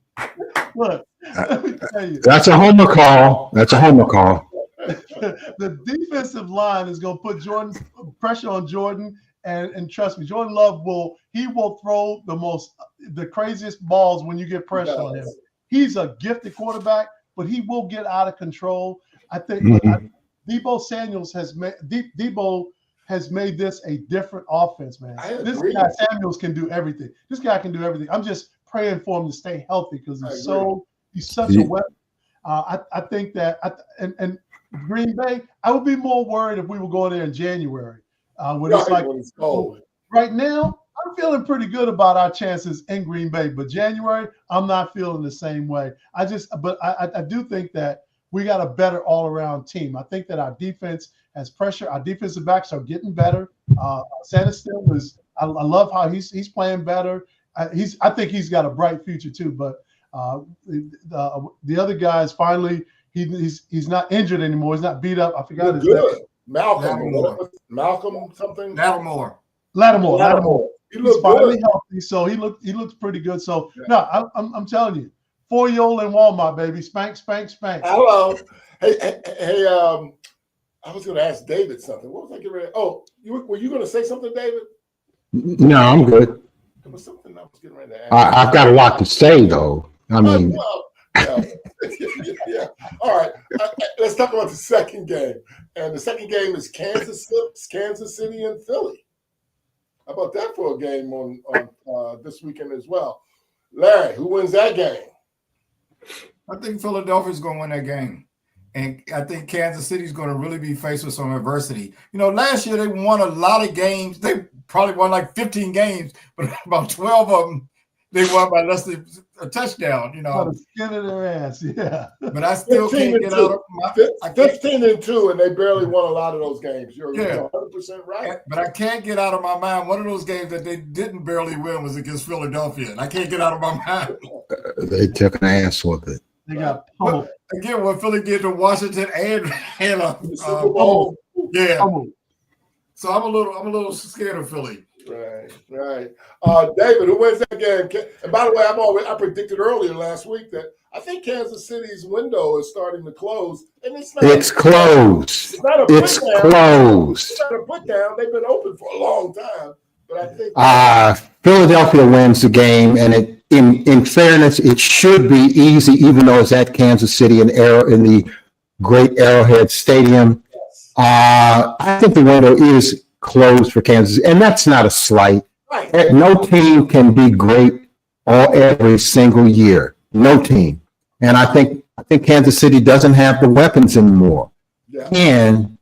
Look, let me tell you. That's a homer call. The defensive line is going to put pressure on Jordan, and trust me, Jordan Love will throw the craziest balls when you get pressure on him. He's a gifted quarterback, but he will get out of control. I think Deebo Samuels has made this a different offense, man. This guy Samuels can do everything. This guy can do everything. I'm just praying for him to stay healthy because he's such a weapon. I think that and Green Bay, I would be more worried if we were going there in January. When it's cold. Right now, I'm feeling pretty good about our chances in Green Bay, but January, I'm not feeling the same way. I do think that we got a better all-around team. I think that our defense has pressure. Our defensive backs are getting better. Sandestin I love how he's playing better. I think he's got a bright future too. But the other guys finally he's not injured anymore. He's not beat up. I forgot his name. Malcolm something. Lattimore. He's finally healthy, so he looks pretty good. So no, I'm telling you, 4-year-old in Walmart, baby. Spank. Hello. Hey. I was going to ask David something. What was I getting ready? Oh, were you going to say something, David? No, I'm good. There was something I was getting ready to ask. I've got a lot to say, though. I mean, yeah. All right. Let's talk about the second game. And the second game is Kansas City and Philly. How about that for a game on this weekend as well? Larry, who wins that game? I think Philadelphia's going to win that game. And I think Kansas City's going to really be faced with some adversity. Last year they won a lot of games. They probably won like 15 games, but about 12 of them they won by less than a touchdown. By the skin of their ass, yeah. But I still can't get out of my 15-2, and they barely won a lot of those games. You're 100% right. But I can't get out of my mind. One of those games that they didn't barely win was against Philadelphia, and I can't get out of my mind. They took an ass with it. They got pummeled. Again, what Philly did to Washington and Super Bowl. So I'm a little scared of Philly. Right. David, who wins that game? And by the way, I predicted earlier last week that I think Kansas City's window is starting to close, and it's not. It's closed. It's not a it's put down. Closed. It's not a put down. They've been open for a long time, but I think Philadelphia wins the game, and in fairness, it should be easy, even though it's at Kansas City in the great Arrowhead Stadium. Yes. I think the window is closed for Kansas, and that's not a slight. Right. No team can be great every single year. No team, and I think Kansas City doesn't have the weapons anymore. Yeah. And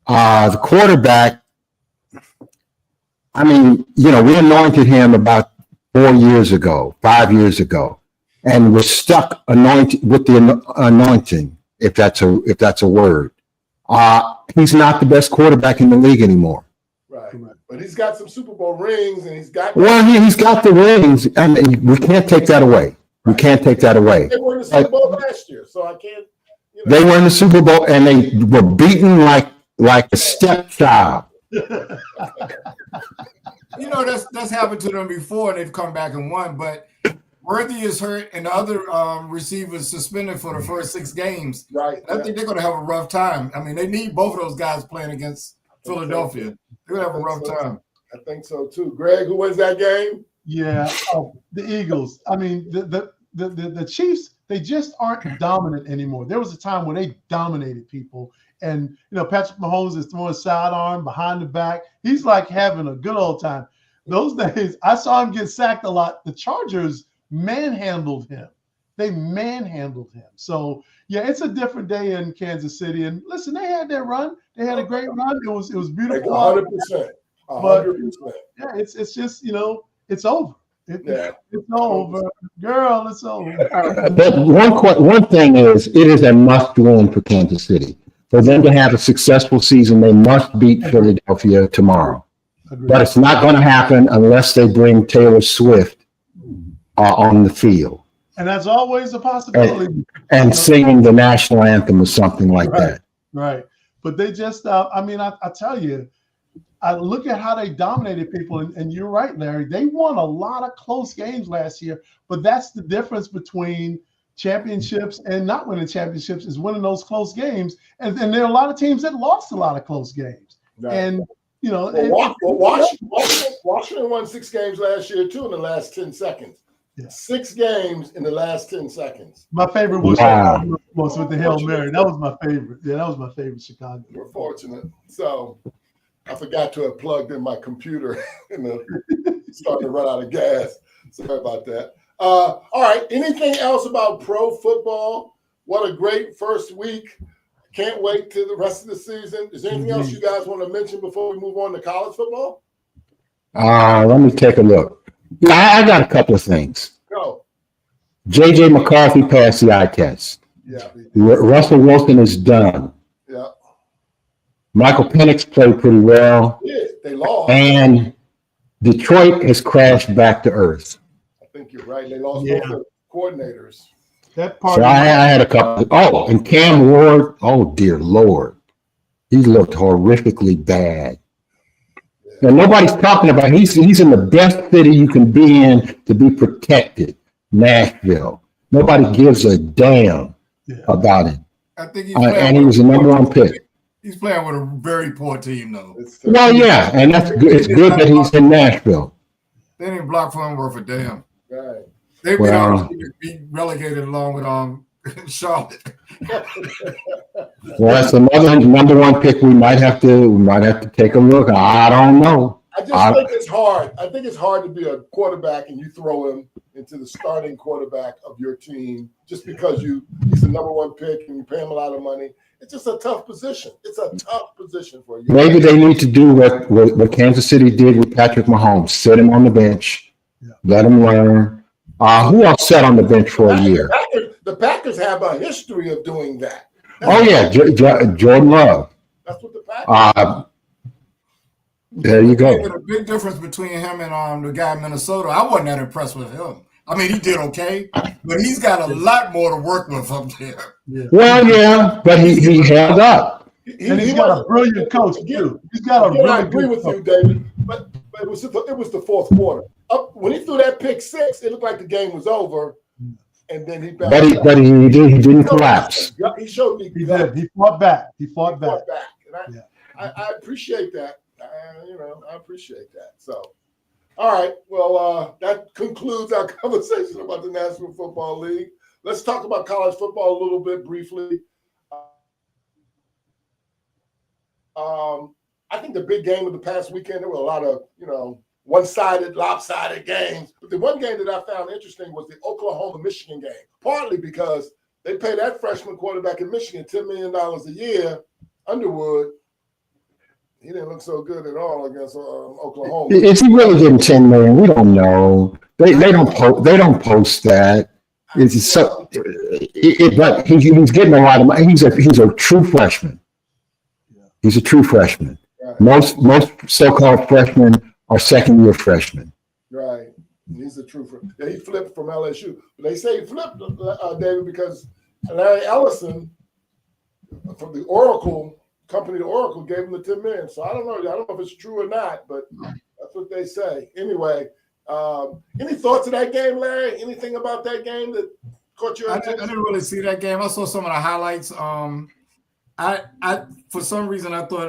the quarterback. I mean, we anointed him about 5 years ago, and we're stuck with the anointing, if that's a word. He's not the best quarterback in the league anymore. Right. But he's got some Super Bowl rings, and he's got the rings. I mean, we can't take that away. We can't take that away. They were in the Super Bowl last year, so I can't. They were in the Super Bowl, and they were beaten like a stepchild. That's happened to them before, and they've come back and won. But Worthy is hurt, and the other receivers suspended for the first 6 games. Right. I think they're going to have a rough time. I mean, they need both of those guys playing against Philadelphia. They're going to have a rough time. I think so too. Greg, who wins that game? Yeah, the Eagles. I mean, the Chiefs, they just aren't dominant anymore. There was a time where they dominated people. And, you know, Patrick Mahomes is throwing sidearm behind the back. He's like having a good old time. Those days, I saw him get sacked a lot. The Chargers manhandled him. They manhandled him. So, yeah, it's a different day in Kansas City. And listen, they had their run. They had a great run. It was beautiful. 100%. 100%. Yeah, it's just, you know, it's over. Yeah. It's over. Girl, it's over. But one thing is, it is a must-win for Kansas City. For them to have a successful season, they must beat Philadelphia tomorrow. Agreed. But it's not going to happen unless they bring Taylor Swift on the field. And that's always a possibility. And singing the national anthem or something like that. Right. But they just, I tell you, I look at how they dominated people. And you're right, Larry. They won a lot of close games last year. But that's the difference between championships and not winning championships, is winning those close games. And there are a lot of teams that lost a lot of close games. Right. And, you know, Washington won 6 games last year, too, in the last 10 seconds. Yeah. 6 games in the last 10 seconds. My favorite was with the Hail Mary. That was my favorite. Yeah, that was my favorite Chicago. We're fortunate. So I forgot to have plugged in my computer and starting to run out of gas. Sorry about that. All right. Anything else about pro football? What a great first week. Can't wait till the rest of the season. Is there anything else you guys want to mention before we move on to college football? Let me take a look. I got a couple of things. Go. J.J. McCarthy passed the eye test. Yeah. Russell Wilson is done. Yeah. Michael Penix played pretty well. Yeah, they lost. And Detroit has crashed back to earth. I think you're right. They lost both their coordinators. That part. So I had a couple. Oh, and Cam Ward. Oh, dear Lord. He looked horrifically bad. And nobody's talking about he's in the best city you can be in to be protected, Nashville. Nobody gives a damn about it. I think and he was the number 1 pick. He's playing with a very poor team, though. Well, yeah, and that's good. It's good that he's in Nashville. They didn't block for him worth a damn. Right. They would be relegated along with Charlotte. Well, that's another number 1 pick. We might have to take a look. I don't know. I just think it's hard. I think it's hard to be a quarterback and you throw him into the starting quarterback of your team just because he's the number 1 pick and you pay him a lot of money. It's just a tough position. It's a tough position for you. Maybe they need to do what Kansas City did with Patrick Mahomes. Sit him on the bench, let him learn. Who else sat on the bench for a year? The Packers have a history of doing that. Jordan Love. That's what the Packers there you go. There's a big difference between him and the guy in Minnesota. I wasn't that impressed with him. I mean, he did okay, but he's got a lot more to work with up there. Yeah. Well, yeah, but he held up. And he's got a brilliant coach, too. He's got a really I agree with you, David, but it was the fourth quarter. When he threw that pick 6, it looked like the game was over, and then he But he didn't collapse. He showed me. He did. He fought back. And I appreciate that. I appreciate that. So, all right. Well, that concludes our conversation about the National Football League. Let's talk about college football a little bit briefly. I think the big game of the past weekend, there were a lot of, one-sided, lopsided games. But the one game that I found interesting was the Oklahoma-Michigan game, partly because they pay that freshman quarterback in Michigan $10 million a year, Underwood. He didn't look so good at all against Oklahoma. Is he really getting $10 million? We don't know. They don't post that. It's so, but he's getting a lot of money. He's a true freshman. He's a true freshman. Right. Most so-called freshmen are second-year freshmen. Right. He's a true freshman. Yeah, he flipped from LSU. They say he flipped, David, because Larry Ellison from the Oracle company, the Oracle, gave him the $10 million. So I don't know. I don't know if it's true or not, but that's what they say. Anyway, any thoughts of that game, Larry? Anything about that game that caught your attention? I didn't really see that game. I saw some of the highlights. I for some reason I thought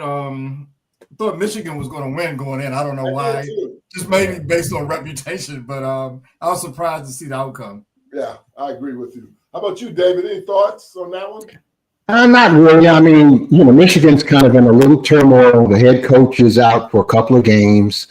thought Michigan was going to win going in. I don't know why. Just maybe based on reputation, but I was surprised to see the outcome. Yeah, I agree with you. How about you, David? Any thoughts on that one? Not really. I mean, Michigan's kind of in a little turmoil. The head coach is out for a couple of games.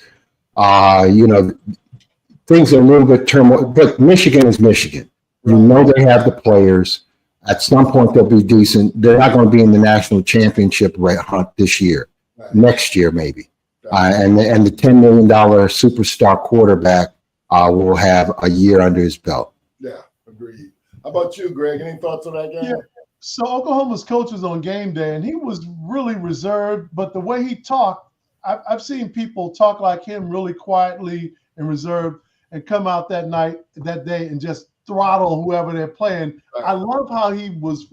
Things are a little bit turmoil, but Michigan is Michigan. You know they have the players. At some point, they'll be decent. They're not going to be in the national championship hunt this year. Right. Next year, maybe. Right. And the $10 million superstar quarterback will have a year under his belt. Yeah, agreed. How about you, Greg? Any thoughts on that game? Yeah. So Oklahoma's coach was on game day, and he was really reserved. But the way he talked, I've seen people talk like him really quietly and reserved and come out that day, and just throttle whoever they're playing. Right. I love how he was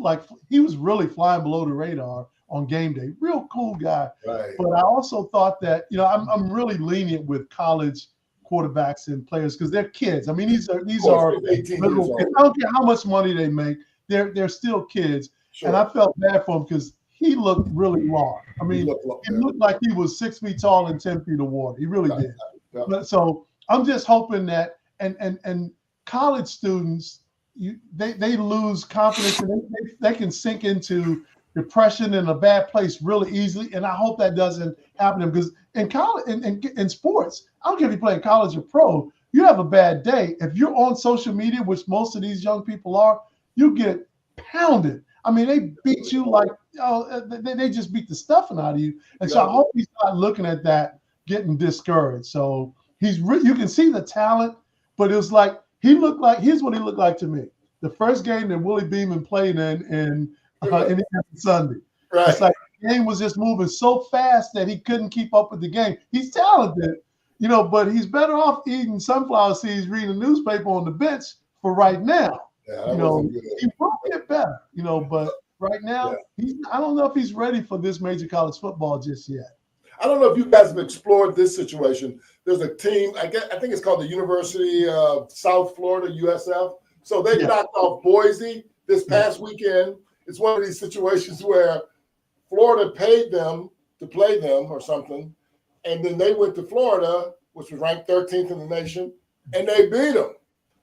really flying below the radar on game day. Real cool guy. Right. But I also thought that, I'm really lenient with college quarterbacks and players because they're kids. I mean, these are little kids. I don't care how much money they make. They're still kids. Sure. And I felt bad for him because he looked really long. I mean, he looked like he was 6 feet tall and 10 feet of water. He really did. Yeah. So I'm just hoping that and college students, they lose confidence and they can sink into depression in a bad place really easily. And I hope that doesn't happen to them because in college, in sports, I don't care if you play in college or pro, you have a bad day. If you're on social media, which most of these young people are, you get pounded. I mean, they beat you like, they just beat the stuffing out of you. And so I hope he's not looking at that, getting discouraged. So you can see the talent, but it was like, here's what he looked like to me. The first game that Willie Beeman played in Sunday. Right. It's like the game was just moving so fast that he couldn't keep up with the game. He's talented, but he's better off eating sunflower seeds, reading the newspaper on the bench for right now. Yeah, he will get better, but right now, I don't know if he's ready for this major college football just yet. I don't know if you guys have explored this situation. There's a team, I think it's called the University of South Florida, USF. So they knocked off Boise this past weekend. It's one of these situations where Florida paid them to play them or something, and then they went to Florida, which was ranked 13th in the nation, and they beat them.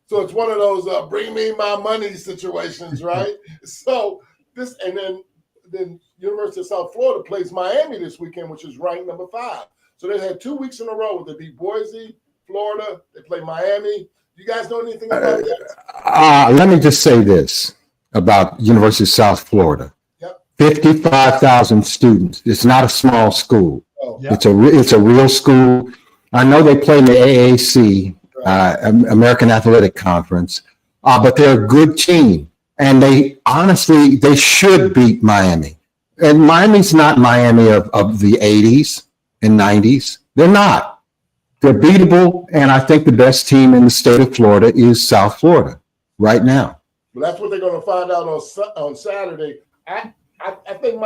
So it's one of those bring me my money situations, right? So this, and then University of South Florida plays Miami this weekend, which is ranked number 5. So they had 2 weeks in a row where they beat Boise, Florida, they play Miami. You guys know anything about that? Let me just say this about University of South Florida. Yep. 55,000 students. It's not a small school. Oh. Yep. It's a real school. I know they play in the AAC, American Athletic Conference, but they're a good team. And they should beat Miami. And Miami's not Miami of the 80s and 90s. They're not. They're beatable, and I think the best team in the state of Florida is South Florida right now. Well, that's what they're going to find out on Saturday. I think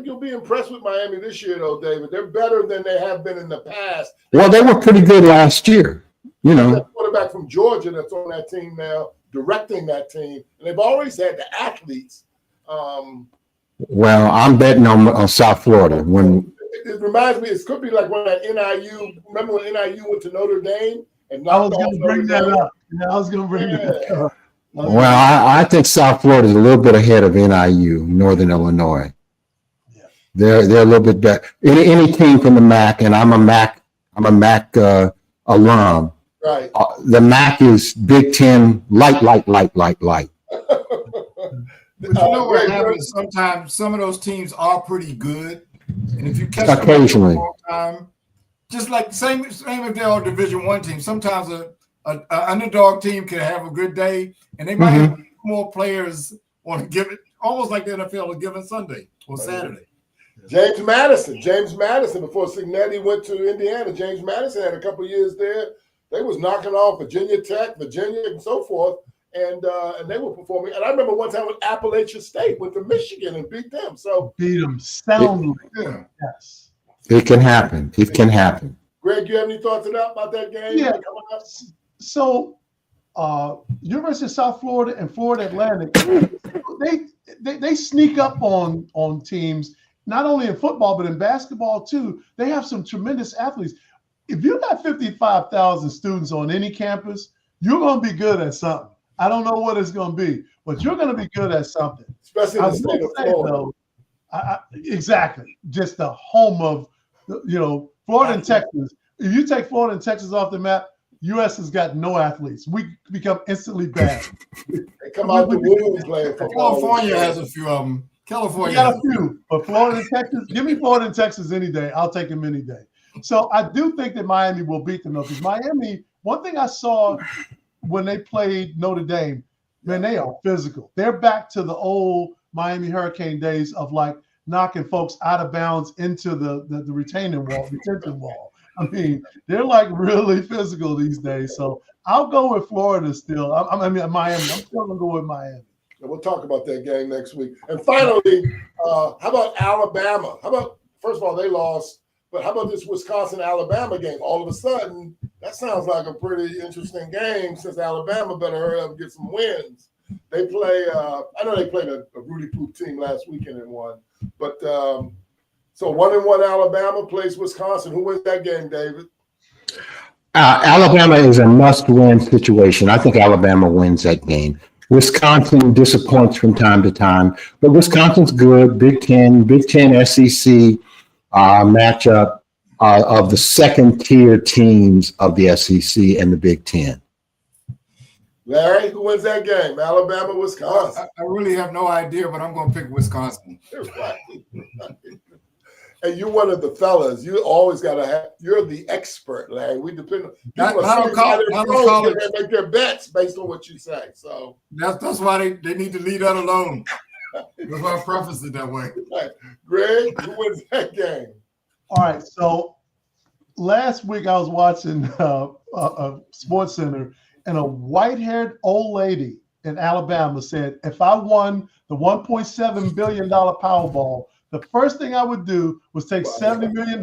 you'll be impressed with Miami this year, though, David. They're better than they have been in the past. Well, they were pretty good last year. The quarterback from Georgia that's on that team now, directing that team, and they've always had the athletes. Well, I'm betting on South Florida. When it reminds me, it could be like when at NIU. Remember when NIU went to Notre Dame? And I was going to bring that up. I was going to bring that up. Well, I think South Florida is a little bit ahead of NIU, Northern Illinois. Yeah. They're a little bit better. Any team from the MAC, and I'm a MAC alum. Right. The MAC is Big Ten light. But you know what happens? Sometimes some of those teams are pretty good, and if you catch them occasionally, for a long time, just like same if they are Division I team. Sometimes an underdog team can have a good day, and they might have more players on a given, almost like the NFL, a given Sunday or Saturday. James Madison, before Cignetti went to Indiana, James Madison had a couple of years there. They was knocking off Virginia Tech, Virginia, and so forth. And they were performing. And I remember one time when Appalachian State went to Michigan and beat them. So beat them soundly. Yes. It can happen. It can happen. Greg, you have any thoughts about that game? Yeah. So University of South Florida and Florida Atlantic, they sneak up on teams. not only in football, but in basketball too, they have some tremendous athletes. If you got 55,000 students on any campus, you're going to be good at something. I don't know what it's going to be, but you're going to be good at something. Especially in the state of Florida. Exactly. Just the home of, Florida and Texas. If you take Florida and Texas off the map, U.S. has got no athletes. We become instantly bad. They come out the womb playing football. California has a few of them. California got a few, but Florida and Texas, give me Florida and Texas any day. I'll take them any day. So I do think that Miami will beat them, though, because Miami, one thing I saw when they played Notre Dame, man, they are physical. They're back to the old Miami Hurricane days of like knocking folks out of bounds into the retention wall. I mean, they're like really physical these days. So I'll go with Florida still. I mean, Miami. I'm still going to go with Miami. We'll talk about that game next week. And finally, how about Alabama? First of all, they lost, but how about this Wisconsin-Alabama game? All of a sudden, that sounds like a pretty interesting game since Alabama better hurry up and get some wins. They play, I know they played a Rudy Poop team last weekend and won, but so 1-1 Alabama plays Wisconsin. Who wins that game, David? Alabama is a must-win situation. I think Alabama wins that game. Wisconsin disappoints from time to time, but Wisconsin's good. Big Ten SEC matchup of the second-tier teams of the SEC and the Big Ten. Larry, who wins that game? Alabama, Wisconsin. I really have no idea, but I'm going to pick Wisconsin. Right. And you're one of the fellas. You always got to have. You're the expert, Larry. We depend on people. College. They make their bets based on what you say. So that's why they need to leave that alone. That's why I preface it that way. Right. Greg, who wins that game? All right. So last week I was watching Sports Center, and a white-haired old lady in Alabama said, "If I won the $1.7 billion Powerball, the first thing I would do was take $70 million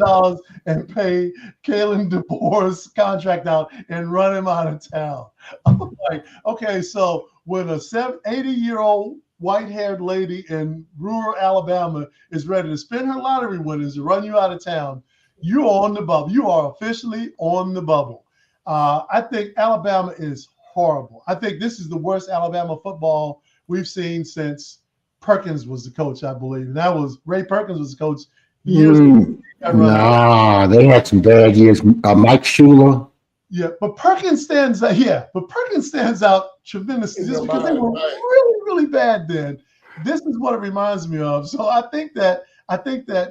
and pay Kalen DeBoer's contract out and run him out of town." I'm like, okay, so when a 80-year-old white-haired lady in rural Alabama is ready to spend her lottery winnings to run you out of town, you're on the bubble. You are officially on the bubble. I think Alabama is horrible. I think this is the worst Alabama football we've seen since Perkins was the coach, I believe. And that was Ray Perkins was the coach years ago. Nah, they had some bad years. Mike Shula. Yeah, but Perkins stands out. Yeah, but Perkins stands out tremendously just because they were really, really bad then. This is what it reminds me of. So I think that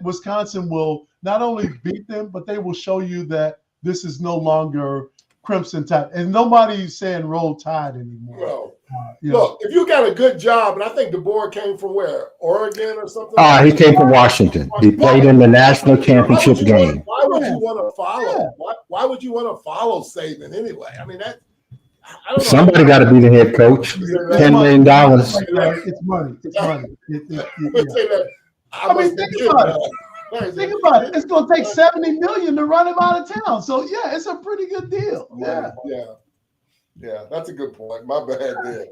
Wisconsin will not only beat them, but they will show you that this is no longer Crimson Tide, and nobody's saying Roll Tide anymore. Well, look, if you got a good job, and I think DeBoer came from where? Oregon or something? He came from Washington. He played in the national championship game. Why would you want to follow? Yeah. Why would you want to follow Saban anyway? I mean, I don't know. Somebody got to be the head coach. $10 million. It's money. It's money. I mean, think about it. Think about it. It's going to take $70 million to run him out of town. So yeah, it's a pretty good deal. Yeah. That's a good point. My bad there.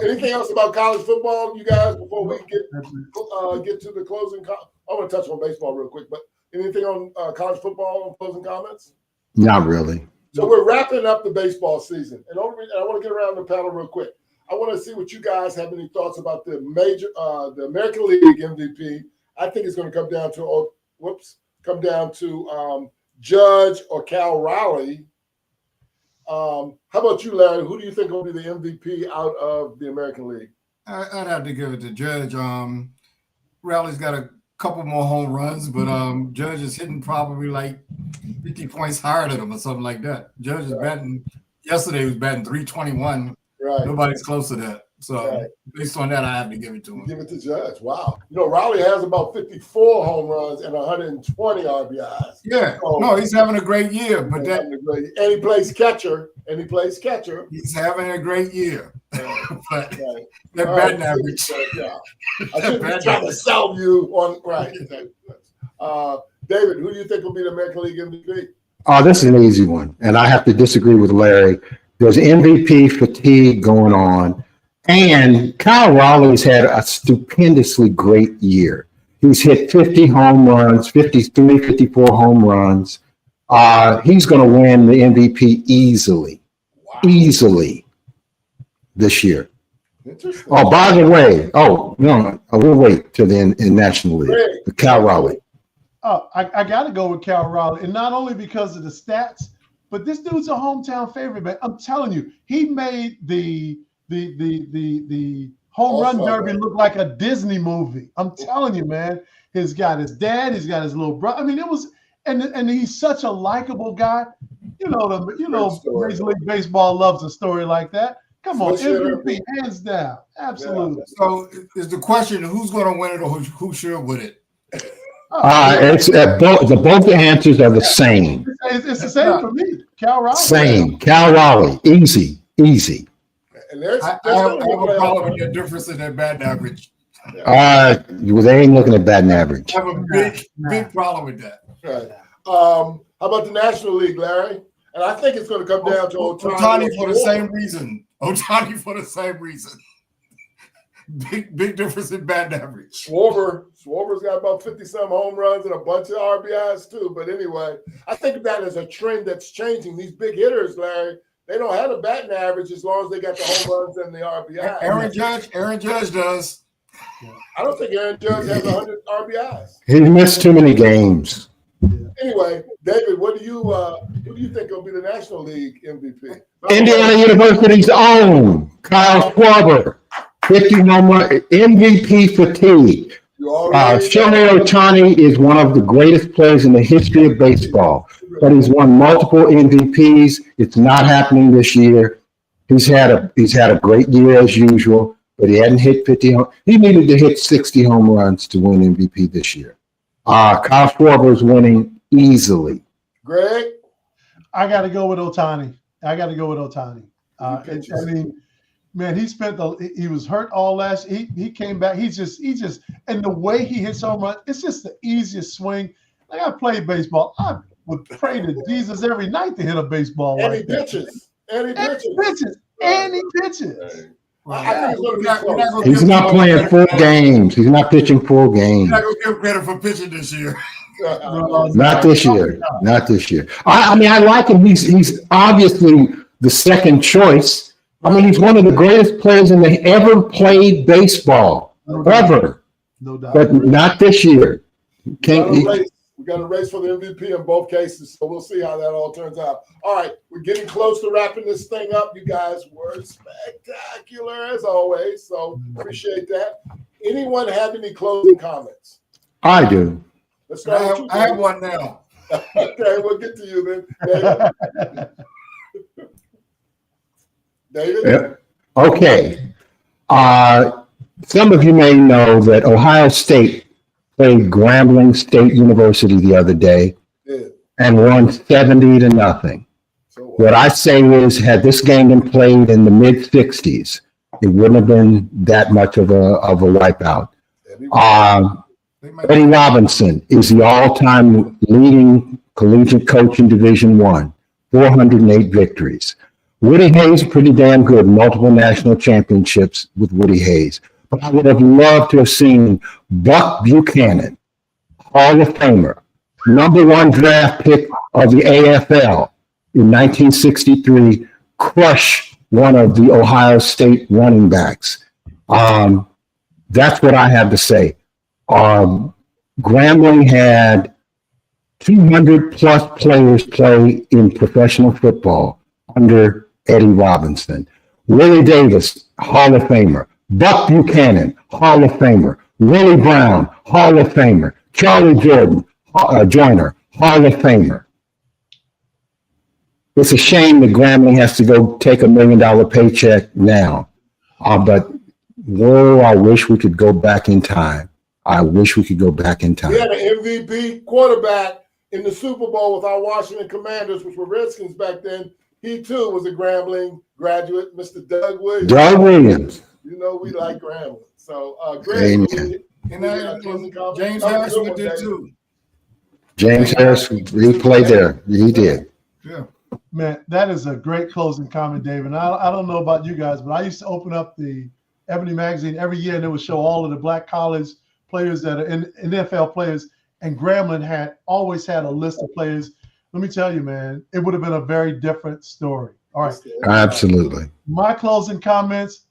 Anything else about college football, you guys, before we get to the closing? I want to touch on baseball real quick, but anything on college football on closing comments? Not really. So we're wrapping up the baseball season, and I want to get around the panel real quick. I want to see what you guys have any thoughts about the American League MVP. I think it's going to come down to Judge or Cal Raleigh. How about you, Larry? Who do you think will be the MVP out of the American League? I'd have to give it to Judge. Raleigh's got a couple more home runs, but Judge is hitting probably like 50 points higher than him or something like that. Judge is batting. Yesterday he was batting 321. Right. Nobody's close to that. So based on that, I have to give it to him. Give it to Judge. Wow. Raleigh has about 54 home runs and 120 RBIs. Yeah. So, he's having a great year. But and he plays catcher. He's having a great year. But that batting average. I should be trying to sell you on David, who do you think will be the American League MVP? Oh, this is an easy one. And I have to disagree with Larry. There's MVP fatigue going on. And Kyle Raleigh's had a stupendously great year. He's hit 50 home runs, 53, 54 home runs. He's going to win the MVP easily this year. Oh, by the way, no, we'll wait till the in National League. The Cal Raleigh. Oh, I got to go with Cal Raleigh, and not only because of the stats, but this dude's a hometown favorite, man. I'm telling you, he made the home run derby look like a Disney movie. I'm telling you, man. He's got his dad, he's got his little brother. I mean, it was, and he's such a likable guy. Major League Baseball loves a story like that. Come on, MVP, hands down, absolutely. So is the question who's going to win it or who should win it? It's both answers are the same. It's the same for me. Cal Raleigh. Same. Cal Raleigh. Easy. And I have a problem with the difference in their batting average. They ain't looking at batting average. I have a big problem with that. Right. How about the National League, Larry? And I think it's going to come down to Ohtani for the same reason. Big difference in batting average. Schwarber's got about 50-some home runs and a bunch of RBIs too. But anyway, I think that is a trend that's changing. These big hitters, Larry, they don't have a batting average as long as they got the home runs and the RBIs. Aaron Judge does. I don't think Aaron Judge has 100 RBIs. He missed too many games. Anyway, David, who do you think will be the National League MVP? Indiana University's own Kyle Schwarber, 50 home run, MVP fatigue. Shohei Ohtani is one of the greatest players in the history of baseball, but he's won multiple MVPs. It's not happening this year. He's had a great year as usual, but he hadn't hit 50. He needed to hit 60 home runs to win MVP this year. Kyle Schwarber is winning easily. Greg? I got to go with Ohtani. I mean, man, he was hurt all last. He came back. He's just, and the way he hits home run, it's just the easiest swing. Like I played baseball. I would pray to Jesus every night to hit a baseball. And he pitches. He's not playing full games. He's not pitching full games. He's not going to give credit for pitching this year. Not this year. I mean, I like him. He's obviously the second choice. I mean, he's one of the greatest players in the ever played baseball, ever. No doubt. But not this year. We got a race for the MVP in both cases, so we'll see how that all turns out. All right, we're getting close to wrapping this thing up. You guys were spectacular as always, so appreciate that. Anyone have any closing comments? I do. Let's start with you, I have one now. Okay, we'll get to you then. David? Yep. Okay. Some of you may know that Ohio State played Grambling State University the other day and won 70-0. What I say is, had this game been played in the mid-60s, it wouldn't have been that much of a wipeout. Eddie Robinson is the all-time leading collegiate coach in Division I, 408 victories. Woody Hayes, pretty damn good, multiple national championships with Woody Hayes. But I would have loved to have seen Buck Buchanan, Hall of Famer, #1 draft pick of the AFL in 1963, crush one of the Ohio State running backs. That's what I have to say. Grambling had 200+ players play in professional football under Eddie Robinson. Willie Davis, Hall of Famer. Buck Buchanan, Hall of Famer. Willie Brown, Hall of Famer. Charlie Jordan, Joyner, Hall of Famer. It's a shame that Grambling has to go take $1 million paycheck now. But, I wish we could go back in time. We had an MVP quarterback in the Super Bowl with our Washington Commanders, which were Redskins back then. He, too, was a Grambling graduate, Mr. Doug Williams. You know we like Grambling. So, Greg, James Harrison did too. James Harrison, he played there. He did. Yeah. Man, that is a great closing comment, David. I don't know about you guys, but I used to open up the Ebony magazine every year, and it would show all of the black college players that are in NFL players, and Grambling had always had a list of players. Let me tell you, man, it would have been a very different story. All right. Absolutely. My closing comments.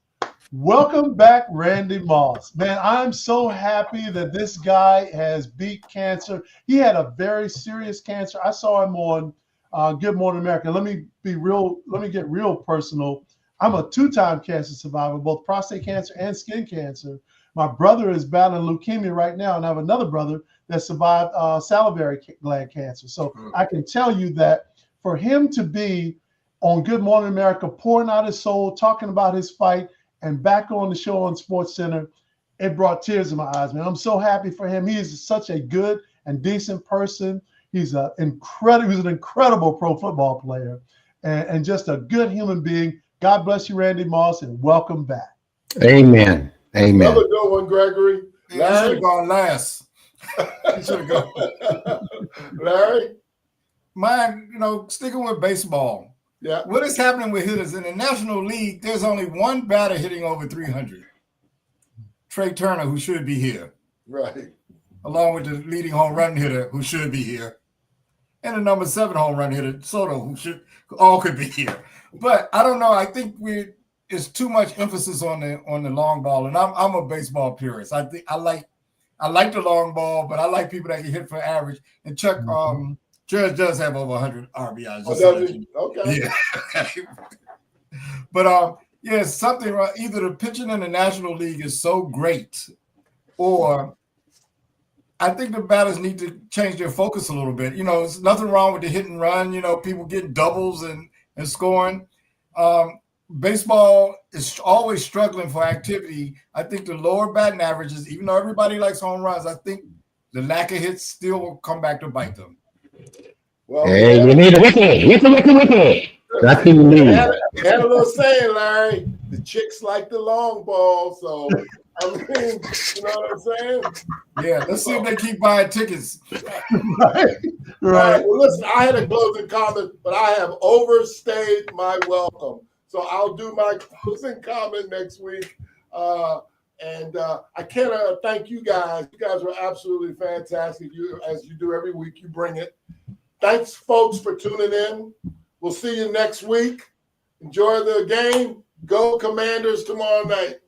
Welcome back, Randy Moss. Man, I'm so happy that this guy has beat cancer. He had a very serious cancer. I saw him on Good Morning America. Let me get real personal. I'm a 2-time cancer survivor, both prostate cancer and skin cancer. My brother is battling leukemia right now, and I have another brother that survived salivary gland cancer. So I can tell you that for him to be on Good Morning America, pouring out his soul, talking about his fight, and back on the show on SportsCenter, it brought tears in my eyes, man. I'm so happy for him. He is such a good and decent person. He's an incredible pro football player and just a good human being. God bless you, Randy Moss, and welcome back. Amen. Amen. Another good one, Gregory. He should have gone last. He should have gone. Larry? Mine, sticking with baseball. Yeah. What is happening with hitters in the National League? There's only one batter hitting over 300. Trey Turner, who should be here. Right. Along with the leading home run hitter, who should be here. And the number 7 home run hitter, Soto, who all could be here. But I don't know. I think it's too much emphasis on the long ball. And I'm a baseball purist. I think I like the long ball, but I like people that can hit for average. And Chuck, Judge does have over 100 RBIs. Okay. Yeah. But something wrong. Either the pitching in the National League is so great, or I think the batters need to change their focus a little bit. There's nothing wrong with the hit and run. People getting doubles and scoring. Baseball is always struggling for activity. I think the lower batting averages, even though everybody likes home runs, I think the lack of hits still will come back to bite them. Well, hey, you need a wicket. Hit the wicket. That's what you need. Had a little saying, Larry. The chicks like the long ball, so I mean, you know what I'm saying? Yeah, let's see if they keep buying tickets. Right. Well, listen, I had a closing comment, but I have overstayed my welcome. So I'll do my closing comment next week. And I can't thank you guys. You guys were absolutely fantastic. As you do every week, you bring it. Thanks, folks, for tuning in. We'll see you next week. Enjoy the game. Go Commanders tomorrow night.